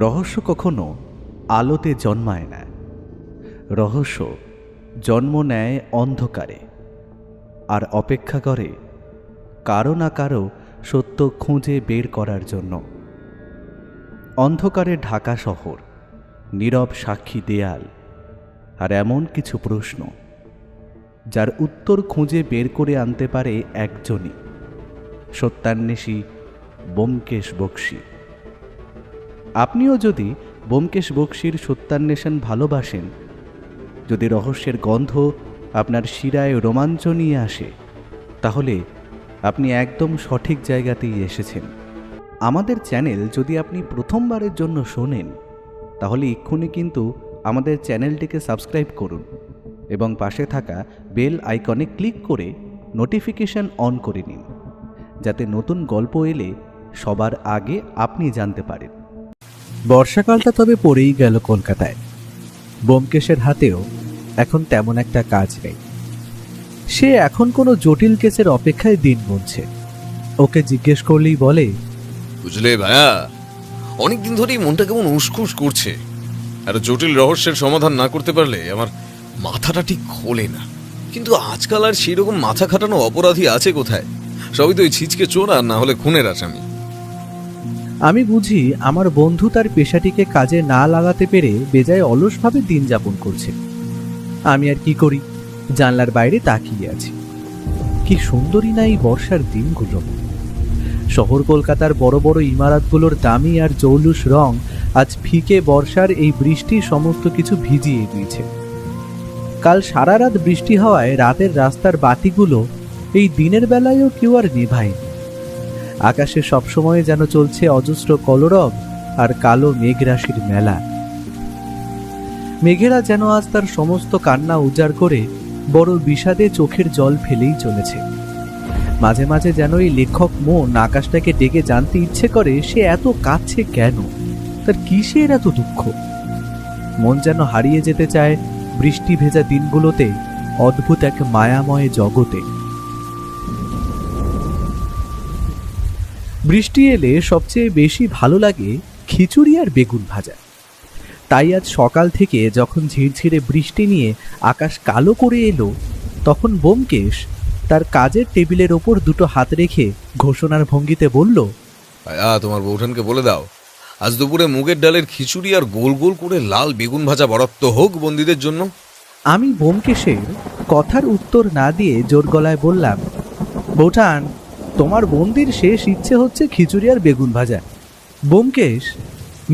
রহস্য কখনো আলোতে জন্মায় না, রহস্য জন্ম নেয় অন্ধকারে, আর অপেক্ষা করে কারো না কারো সত্য খুঁজে বের করার জন্য। অন্ধকারে ঢাকা শহর, নীরব সাক্ষী দেয়াল, আর এমন কিছু প্রশ্ন যার উত্তর খুঁজে বের করে আনতে পারে একজনই, সত্যান্বেষী ব্যোমকেশ বক্সী। আপনিও যদি ব্যোমকেশ বক্সীর সত্যান্বেষণ ভালোবাসেন, যদি রহস্যের গন্ধ আপনার শিরায় রোমাঞ্চ নিয়ে আসে, তাহলে আপনি একদম সঠিক জায়গাতেই এসেছেন। আমাদের চ্যানেল যদি আপনি প্রথমবারের জন্য শোনেন, তাহলে এক্ষুনি কিন্তু আমাদের চ্যানেলটিকে সাবস্ক্রাইব করুন এবং পাশে থাকা বেল আইকনে ক্লিক করে নোটিফিকেশন অন করে নিন, যাতে নতুন গল্প এলে সবার আগে আপনি জানতে পারেন। বর্ষাকালটা তবে পড়েই গেল কলকাতায়। ব্যোমকেশের হাতেও এখন তেমন একটা কাজ নেই। সে এখন কোনো জটিল কেসের অপেক্ষায় দিন গুনছে। ওকে জিজ্ঞেস করলেই বলে, বুঝলে ভাইয়া, অনেকদিন ধরেই মনটা কেমন উসখুস করছে। আর জটিল রহস্যের সমাধান না করতে পারলে আমার মাথাটা ঠিক খোলে না। কিন্তু আজকাল আর সেরকম মাথা খাটানো অপরাধী আছে কোথায়? সবই তো ওই ছিচকে চোর, আর না হলে খুনের আসামি। আমি বুঝি আমার বন্ধু তার পেশাটিকে কাজে না লাগাতে পেরে বেজায় অলসভাবে দিন যাপন করছে। আমি আর কি করি, জানলার বাইরে তাকিয়ে আছি। কি সুন্দরী না এই বর্ষার দিনগুলো। শহর কলকাতার বড় বড় ইমারতগুলোর দামি আর জৌলুস রং আজ ফিকে বর্ষার এই বৃষ্টি সমস্ত কিছু ভিজিয়ে দিয়েছে। কাল সারা রাত বৃষ্টি হওয়ায় রাতের রাস্তার বাতিগুলো এই দিনের বেলায়ও কেউ আর নেভায়নি। আকাশে সবসময় যেন চলছে অজস্র কলরব আর কালো মেঘরাশির মেলা। মেঘেরা যেন আজ তার সমস্ত কান্না উজাড় করে বড় বিষাদে চোখের জল ফেলেই চলেছে। মাঝে মাঝে যেন এই লেখক মন আকাশটাকে ডেকে জানতে ইচ্ছে করে সে এত কাঁদছে কেন, তার কিসের এত দুঃখ। মন যেন হারিয়ে যেতে চায় বৃষ্টি ভেজা দিনগুলোতে অদ্ভুত এক মায়াময় জগতে। বৃষ্টি এলে সবচেয়ে বেশি ভালো লাগে খিচুড়ি আর বেগুন ভাজা। তাই আজ সকাল থেকে যখন ঝিরঝিরে বৃষ্টি নিয়ে আকাশ কালো করে এলো, তখন ব্যোমকেশ তার কাজের টেবিলের ওপর দুটো হাত রেখে ঘোষণার ভঙ্গিতে বলল, ভাইয়া, তোমার বৌঠানকে বলে দাও আজ দুপুরে মুগের ডালের খিচুড়ি আর গোল গোল করে লাল বেগুন ভাজা বরাদ্দ হোক বন্দীদের জন্য। আমি ব্যোমকেশের কথার উত্তর না দিয়ে জোর গলায় বললাম, বৌঠান, তোমার বন্দির শেষ ইচ্ছে হচ্ছে খিচুড়ি আর বেগুন ভাজা। ব্যোমকেশ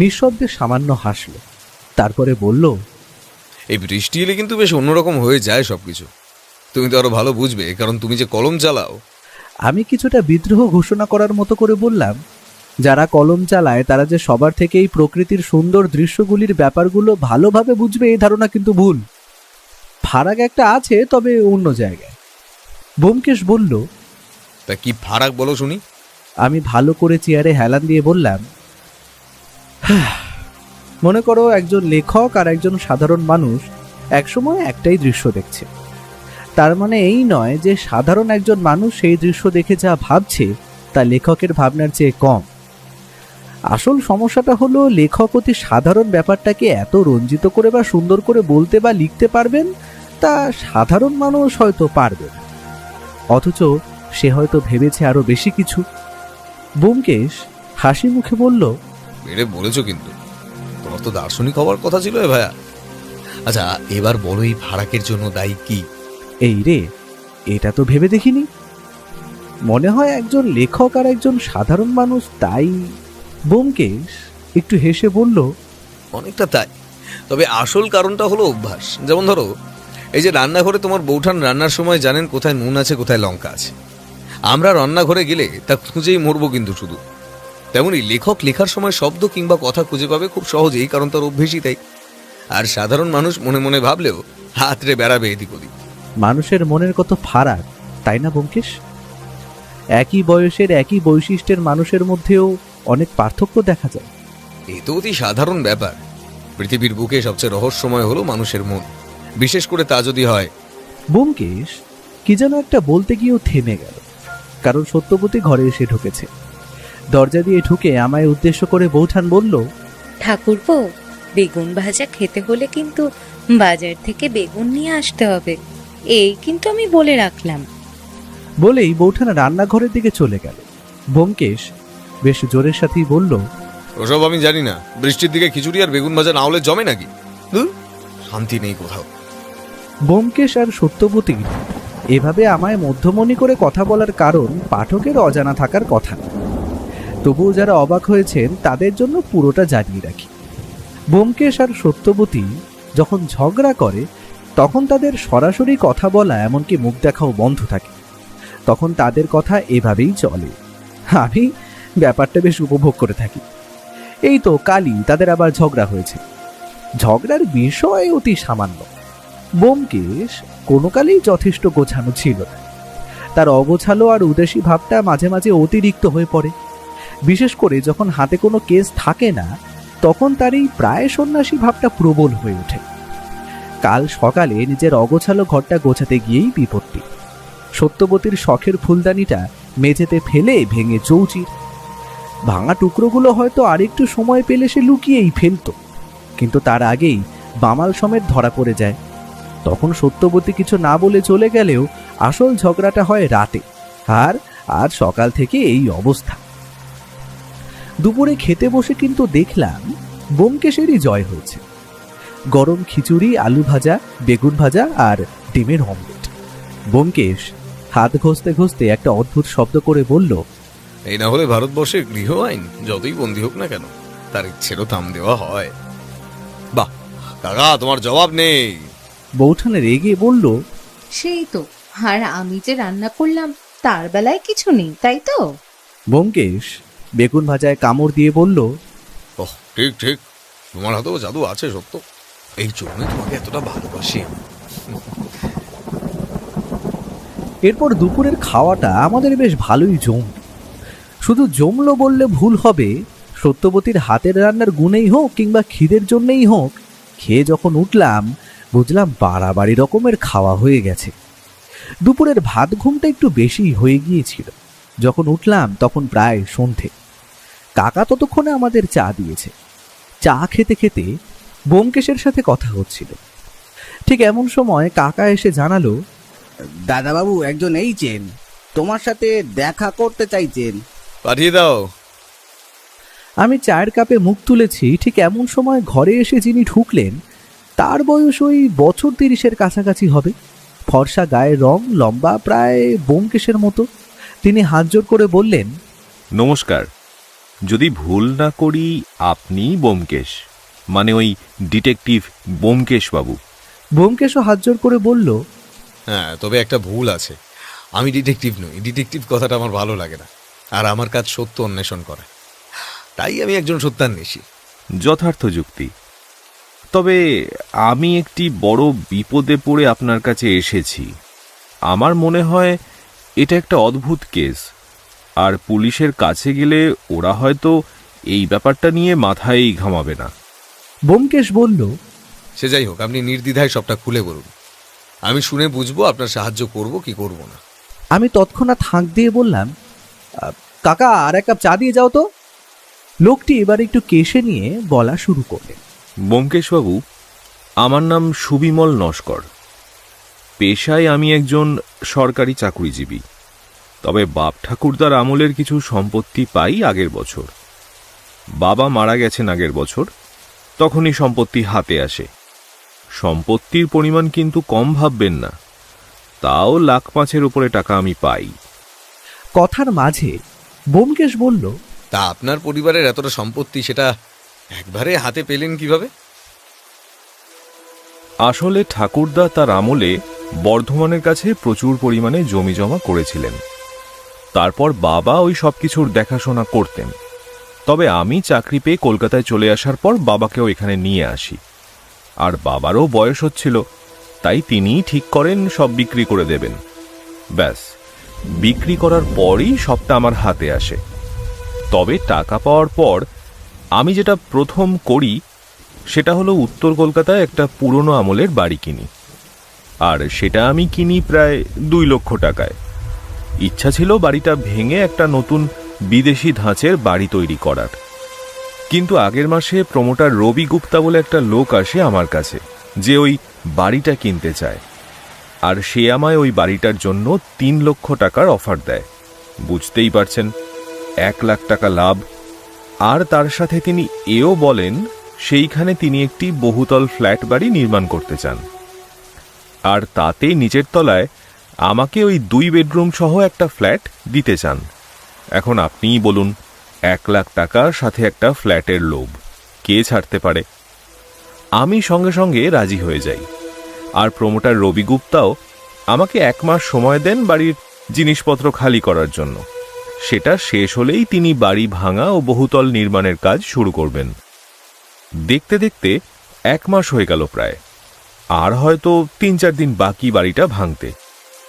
নিঃশব্দে সামান্য হাসল, তারপরে বলল, এই বৃষ্টি এলে কিন্তু বেশ অন্যরকম হয়ে যায় সবকিছু। তুমি তো আরো ভালো বুঝবে, কারণ তুমি যে কলম চালাও। আমি কিছুটা বিদ্রোহ ঘোষণা করার মতো করে বললাম, যারা কলম চালায় তারা যে সবার থেকে এই প্রকৃতির সুন্দর দৃশ্যগুলির ব্যাপারগুলো ভালোভাবে বুঝবে এই ধারণা কিন্তু ভুল। ফারাক একটা আছে, তবে অন্য জায়গায়। ব্যোমকেশ বলল, তা কি ফারাক বলো শুনি। আমি ভালো করে চেয়ারে হেলান দিয়ে বললাম, মনে করো একজন লেখক আর একজন সাধারণ মানুষ একসময় একটাই দৃশ্য দেখছে। তার মানে এই নয় যে সাধারণ একজন মানুষ সেই দৃশ্য দেখে যা ভাবছে তা লেখকের ভাবনার চেয়ে কম। আসল সমস্যাটা হলো লেখক অতি সাধারণ ব্যাপারটাকে এত রঞ্জিত করে বা সুন্দর করে বলতে বা লিখতে পারবেন, তা সাধারণ মানুষ হয়তো পারবে, অথচ সে হয়তো ভেবেছে আরো বেশি কিছু। ব্যোমকেশ হাসি মুখে বলল, বেড়ে বলেছো, কিন্তু তোমার তো দার্শনিক হওয়ার কথা ছিল ভাইয়া। আচ্ছা, এবার বলো এই ফারাকের জন্য দায়ী কি? এই রে, এটা তো ভেবে দেখিনি। মনে হয় একজন লেখক আর একজন সাধারণ মানুষ, তাই। ব্যোমকেশ একটু হেসে বলল, অনেকটা তাই, তবে আসল কারণটা হলো অভ্যাস। যেমন ধরো, এই যে রান্নাঘরে তোমার বৌঠান রান্নার সময় জানেন কোথায় নুন আছে কোথায় লঙ্কা আছে। আমরা রান্নাঘরে গেলে তা খুঁজেই মরবো কিন্তু শুধু। তেমনি লেখক লেখার সময় শব্দ কিংবা কথা খুঁজে পাবে খুব সহজেই, কারণ তার অভ্যেসই তাই। আর সাধারণ মানুষ মনে মনে ভাবলেও হাতরে বেড়াবে এদিক ওদিক। মানুষের মনের কত ফারাক, তাই না ব্যোমকেশ? একই বয়সের একই বৈশিষ্ট্যের মানুষের মধ্যেও অনেক পার্থক্য দেখা যায়। এ তো অতি সাধারণ ব্যাপার। পৃথিবীর বুকে সবচেয়ে রহস্যময় হলো মানুষের মন, বিশেষ করে তা যদি হয়। ব্যোমকেশ কি যেন একটা বলতে গিয়েও থেমে গেল, কারণ সত্যবতী ঘরে এসে ঢুকেছে। দরজা দিয়ে ঢুকে আমায় উদ্দেশ্য করে বৌঠান বলল, ঠাকুরপো, বেগুন ভাজা খেতে হলে কিন্তু বাজার থেকে বেগুন নিয়ে আসতে হবে, এই কিন্তু আমি বলে রাখলাম। বলেই বৌঠান রান্নাঘরের দিকে চলে গেল। ব্যোমকেশ বেশ জোরের সাথেই বলল, ওসব আমি জানি না। বৃষ্টির দিকে খিচুড়ি আর বেগুন ভাজা না হলে জমে নাকি? ধুর, শান্তি নেই কোথাও। ব্যোমকেশ আর সত্যবতী এভাবে আমায় মধ্যমণি করে কথা বলার কারণ পাঠকের অজানা থাকার কথা না। তবুও যারা অবাক হয়েছেন তাদের জন্য পুরোটা জানিয়ে রাখি। ব্যোমকেশ আর সত্যবতী যখন ঝগড়া করে তখন তাদের সরাসরি কথা বলা এমনকি মুখ দেখাও বন্ধ থাকে। তখন তাদের কথা এভাবেই চলে। আমি ব্যাপারটা বেশ উপভোগ করে থাকি। এই তো কালই তাদের আবার ঝগড়া হয়েছে। ঝগড়ার বিষয় অতি সামান্য। ব্যোমকেশ কোনো কালেই যথেষ্ট গোছানো ছিল না। তার অগোছালো আর উদাসী ভাবটা মাঝে মাঝে অতিরিক্ত হয়ে পড়ে। বিশেষ করে যখন হাতে কোনো কেস থাকে না, তখন তার এই প্রায় সন্ন্যাসী ভাবটা প্রবল হয়ে ওঠে। কাল সকালে নিজের অগোছালো ঘরটা গোছাতে গিয়েই বিপত্তি। সত্যবতীর শখের ফুলদানিটা মেঝেতে ফেলে ভেঙে চৌচির। ভাঙা টুকরোগুলো হয়তো আরেকটু সময় পেলে সে লুকিয়েই ফেলতো, কিন্তু তার আগেই বামাল সমেত ধরা পড়ে যায়। তখন সত্যবতী কিছু না বলে চলে গেলেও আসল ঝগড়াটা হয় রাতে, আর আজ সকাল থেকে এই অবস্থা। দুপুরে খেতে বসে কিন্তু দেখলাম ব্যোমকেশেরই জয় হয়েছে। গরম খিচুড়ি, আলু ভাজা, বেগুন ভাজা আর ডিমের অমলেট। ব্যোমকেশ হাত ঘষতে ঘষতে একটা অদ্ভুত শব্দ করে বলল, এই না হলে ভারতবর্ষের গৃহ আইন যতই বন্দী হোক না কেন, তার ইচ্ছেরও থাম দেওয়া হয়। বাহ কাকা, তোমার জবাব নেই। বৌঠান রেগে বলল, সেই তো, আর আমি যে রান্না করলাম তার বেলায় কিছু নেই, তাই তো? ব্যোমকেশ বেগুন ভাজায় কামড় দিয়ে বলল, ওহ, ঠিক ঠিক, তোমার হাতেও জাদু আছে সত্য। এই জন্য তোমাকে এতটা ভালোবাসি আমি। এরপর দুপুরের খাওয়াটা আমাদের বেশ ভালোই জমল। শুধু জমলো বললে ভুল হবে। সত্যবতীর হাতের রান্নার গুণেই হোক কিংবা খিদের জন্যেই হোক, খেয়ে যখন উঠলাম বুঝলাম বাড়াবাড়ি রকমের খাওয়া হয়ে গেছে। দুপুরের ভাত ঘুমটা একটু বেশি হয়ে গিয়েছিল। যখন উঠলাম তখন প্রায় সন্ধে। কাকা ততক্ষণে আমাদের চা দিয়েছে। চা খেতে খেতে ব্যোমকেশের সাথে কথা হচ্ছিল। ঠিক এমন সময় কাকা এসে জানালো, দাদাবাবু একজন এইছেন, তোমার সাথে দেখা করতে চাইছেন। পাঠিয়ে দাও। আমি চায়ের কাপে মুখ তুলেছি, ঠিক এমন সময় ঘরে এসে যিনি ঢুকলেন তার বয়স ওই বছর 30-এর কাছাকাছি হবে। ফর্সা গায়ের রং, লম্বা, প্রায় ব্যোমকেশের মতো। তিনি হাত জোড় করে বললেন, নমস্কার। যদি ভুল না করি আপনি ব্যোমকেশ, মানে ওই ডিটেকটিভ ব্যোমকেশ বাবু? ব্যোমকেশও হাত জোড় করে বলল, হ্যাঁ, তবে একটা ভুল আছে। আমি ডিটেকটিভ নই। ডিটেকটিভ কথাটা আমার ভালো লাগে না, আর আমার কাজ সত্য অন্বেষণ করা। তাই আমি একজন সত্যান্বেষী। যথার্থ যুক্তি। তবে আমি একটি বড় বিপদে পড়ে আপনার কাছে এসেছি। আমার মনে হয় এটা একটা অদ্ভুত কেস, আর পুলিশের কাছে গেলে ওরা হয়তো এই ব্যাপারটা নিয়ে মাথায় ঘামাবে না। ব্যোমকেশ বলল, সে যাই হোক, আপনি নির্দ্বিধায় সবটা খুলে বলুন। আমি শুনে বুঝবো আপনার সাহায্য করব কি করব না। আমি তৎক্ষণাৎ হাঁক দিয়ে বললাম, কাকা আর এক কাপ চা দিয়ে যাও তো। লোকটি এবার একটু কেশে নিয়ে বলা শুরু করলেন, ব্যোমকেশবাবু, আমার নাম সুবিমল নস্কর। পেশায় আমি একজন সরকারি চাকুরিজীবী। তবে বাপ ঠাকুরদার আমলের কিছু সম্পত্তি পাই আগের বছর। বাবা মারা গেছেন আগের বছর, তখনই সম্পত্তি হাতে আসে। সম্পত্তির পরিমাণ কিন্তু কম ভাববেন না, তাও 1,05,000 উপরে টাকা আমি পাই। কথার মাঝে ব্যোমকেশ বলল, তা আপনার পরিবারের এতটা সম্পত্তি, সেটা একবারে হাতে পেলেন কিভাবে? আসলে ঠাকুরদা তার আমলে বর্ধমানের কাছে প্রচুর পরিমাণে জমি জমা করেছিলেন। তারপর বাবা ওই সব কিছুর দেখাশোনা করতেন। তবে আমি চাকরি পেয়ে কলকাতায় চলে আসার পর বাবাকেও এখানে নিয়ে আসি। আর বাবারও বয়স হচ্ছিল, তাই তিনিই ঠিক করেন সব বিক্রি করে দেবেন। ব্যাস, বিক্রি করার পরই সবটা আমার হাতে আসে। তবে টাকা পাওয়ার পর আমি যেটা প্রথম করি সেটা হলো উত্তর কলকাতায় একটা পুরনো আমলের বাড়ি কিনি। আর সেটা আমি কিনি প্রায় 2 লক্ষ টাকায়। ইচ্ছা ছিল বাড়িটা ভেঙে একটা নতুন বিদেশি ধাঁচের বাড়ি তৈরি করার। কিন্তু আগের মাসে প্রমোটার রবি গুপ্তা বলে একটা লোক আসে আমার কাছে, যে ওই বাড়িটা কিনতে চায়, আর সে আমায় ওই বাড়িটার জন্য 3 লক্ষ টাকার অফার দেয়। বুঝতেই পারছেন, 1 লাখ টাকা লাভ। আর তার সাথে তিনি এও বলেন সেইখানে তিনি একটি বহুতল ফ্ল্যাট বাড়ি নির্মাণ করতে চান, আর তাতে নিচের তলায় আমাকে ওই 2 বেডরুম সহ একটা ফ্ল্যাট দিতে চান। এখন আপনিই বলুন, 1 লাখ টাকার সাথে একটা ফ্ল্যাটের লোভ কে ছাড়তে পারে? আমি সঙ্গে সঙ্গে রাজি হয়ে যাই, আর প্রমোটার রবি গুপ্তাও আমাকে 1 মাস সময় দেন বাড়ির জিনিসপত্র খালি করার জন্য। সেটা শেষ হলেই তিনি বাড়ি ভাঙা ও বহুতল নির্মাণের কাজ শুরু করবেন। দেখতে দেখতে 1 মাস হয়ে গেল প্রায়, আর হয়তো 3-4 দিন বাকি বাড়িটা ভাঙতে।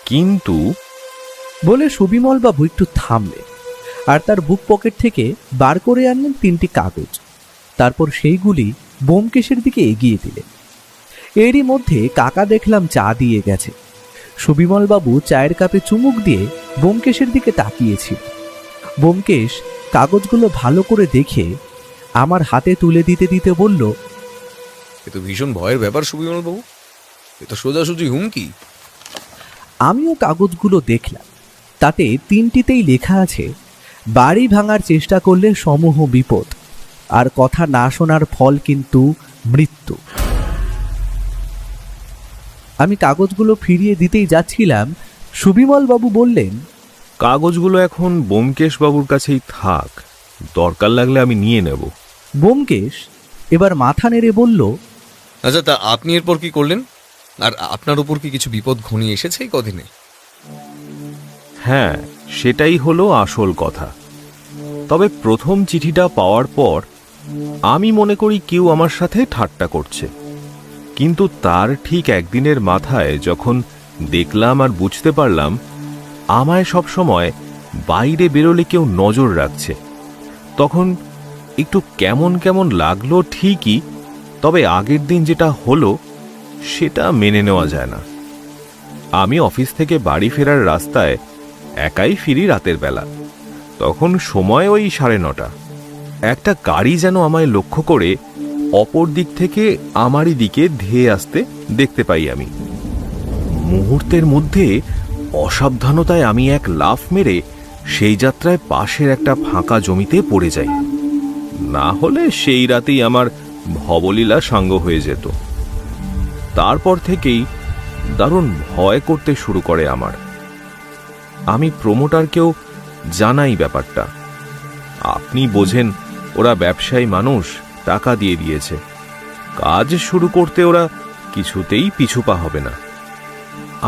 কিন্তু বলে সুবিমল বাবু একটু থামলেন, আর তার বুক পকেট থেকে বার করে আনলেন 3টি কাগজ। তারপর সেইগুলি ব্যোমকেশের দিকে এগিয়ে দিলেন। এরই মধ্যে কাকা দেখলাম চা দিয়ে গেছে। সুবিমল বাবু চায়ের কাপে চুমুক দিয়ে ব্যোমকেশের দিকে তাকিয়েছিল। ব্যোমকেশ কাগজগুলো ভালো করে দেখে আমার হাতে তুলে দিতে দিতে বলল, এ তো ভীষণ ভয়ের ব্যাপার সুবিমল বাবু, এ তো সোজাসুজি হুমকি। আমিও কাগজগুলো দেখলাম। তাতে 3টিতেই লেখা আছে, বাড়ি ভাঙার চেষ্টা করলে সমূহ বিপদ, আর কথা না শোনার ফল কিন্তু মৃত্যু। আমি কাগজগুলো ফিরিয়ে দিতেই যাচ্ছিলাম, সুবিমল বাবু বললেন, কাগজগুলো এখন ব্যোমকেশ বাবুর কাছেই থাক, দরকার লাগলে আমি নিয়ে নেব। ব্যোমকেশ এবার মাথা নেড়ে বলল, আচ্ছা, তা আপনি এরপর কি করলেন? আর আপনার উপর কি কিছু বিপদ ঘনিয়ে এসেছে এই কদিনে? হ্যাঁ, সেটাই হলো আসল কথা। তবে প্রথম চিঠিটা পাওয়ার পর আমি মনে করি কেউ আমার সাথে ঠাট্টা করছে, কিন্তু তার ঠিক একদিনের মাথায় যখন দেখলাম আর বুঝতে পারলাম আমায় সবসময় বাইরে বেরোলে কেউ নজর রাখছে, তখন একটু কেমন কেমন লাগলো ঠিকই, তবে আগের দিন যেটা হলো সেটা মেনে নেওয়া যায় না। আমি অফিস থেকে বাড়ি ফেরার রাস্তায় একাই ফিরি রাতের বেলা, তখন সময় ওই 9:30। একটা গাড়ি যেন আমায় লক্ষ্য করে অপর দিক থেকে আমারই দিকে ধেয়ে আসতে দেখতে পাই আমি। মুহূর্তের মধ্যে অসাবধানতায় আমি এক লাফ মেরে সেই যাত্রায় পাশের একটা ফাঁকা জমিতে পড়ে যাই, না হলে সেই রাতেই আমার ভবলীলা সাঙ্গ হয়ে যেত। তারপর থেকেই দারুণ ভয় করতে শুরু করে আমার। আমি প্রমোটারকেও জানাই ব্যাপারটা। আপনি বোঝেন, ওরা ব্যবসায়ী মানুষ, টাকা দিয়ে দিয়েছে, কাজ শুরু করতে ওরা কিছুতেই পিছুপা হবে না।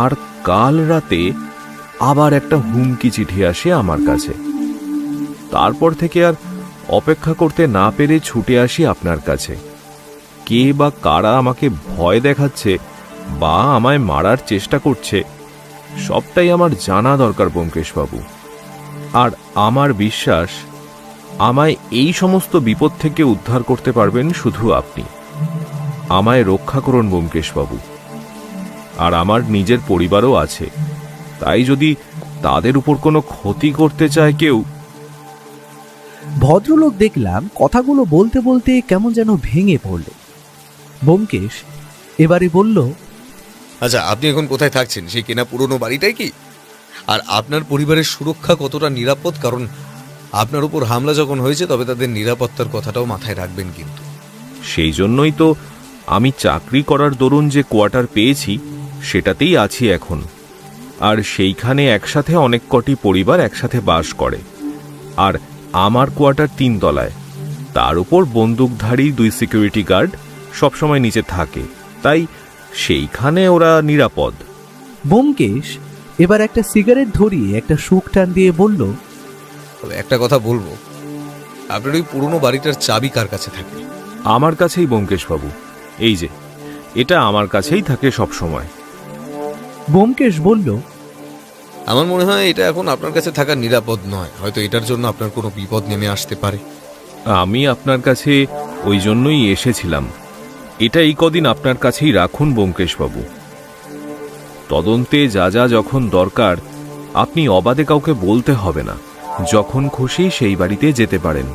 আর কাল রাতে আবার একটা হুমকি চিঠি আসে আমার কাছে। তারপর থেকে আর অপেক্ষা করতে না পেরে ছুটে আসি আপনার কাছে। কে বা কারা আমাকে ভয় দেখাচ্ছে বা আমায় মারার চেষ্টা করছে, সবটাই আমার জানা দরকার ব্যোমকেশবাবু। আর আমার বিশ্বাস, আমায় এই সমস্ত বিপদ থেকে উদ্ধার করতে পারবেন শুধু আপনি। আমায় রক্ষা করুন ব্যোমকেশবাবু। আর আমার নিজের পরিবারও আছে, তাই যদি তাদের উপর কোনো ক্ষতি করতে চায় কেউ। ভদ্রলোক দেখলাম কথাগুলো বলতে বলতে কেমন যেন ভেঙে পড়ল। ব্যোমকেশ এবারে বলল, আচ্ছা, আপনি এখন কোথায় থাকছেন? সেই কেনা পুরনো বাড়িটাই কি? আর আপনার পরিবারের সুরক্ষা কতটা নিরাপদ? কারণ আপনার উপর হামলা যখন হয়েছে, তবে তাদের নিরাপত্তার কথাটাও মাথায় রাখবেন কিন্তু। সেই জন্যই তো আমি চাকরি করার দরুন যে কোয়ার্টার পেয়েছি সেটাতেই আছি এখন। আর সেইখানে একসাথে অনেক কটি পরিবার একসাথে বাস করে। আর আমার কোয়ার্টার 3 তলায়, তার উপর বন্দুকধারী 2 সিকিউরিটি গার্ড সবসময় নিচে থাকে, তাই সেইখানে ওরা নিরাপদ। ব্যোমকেশ এবার একটা সিগারেট ধরিয়ে একটা সুখ টান দিয়ে বলল, তবে একটা কথা বলবো, আপনার ওই পুরনো বাড়িটার চাবি কার কাছে থাকে? আমার কাছেই ব্যোমকেশবাবু। এই যে, এটা আমার কাছেই থাকে সব সময়। ব্যোমকেশ বলল, আমার মনে হয় এটা এখন আপনার কাছে থাকা নিরাপদ নয়, হয়তো এটার জন্য আপনার কোনো বিপদ নেমে আসতে পারে। আমি আপনার কাছে ওই জন্যই এসেছিলাম। এটা এই কদিন আপনার কাছেই রাখুন ব্যোমকেশবাবু। তদন্তে যা যা যখন দরকার আপনি অবাধে কাউকে বলতে হবে না, যখন খুশি সেই বাড়িতে যেতে পারেন।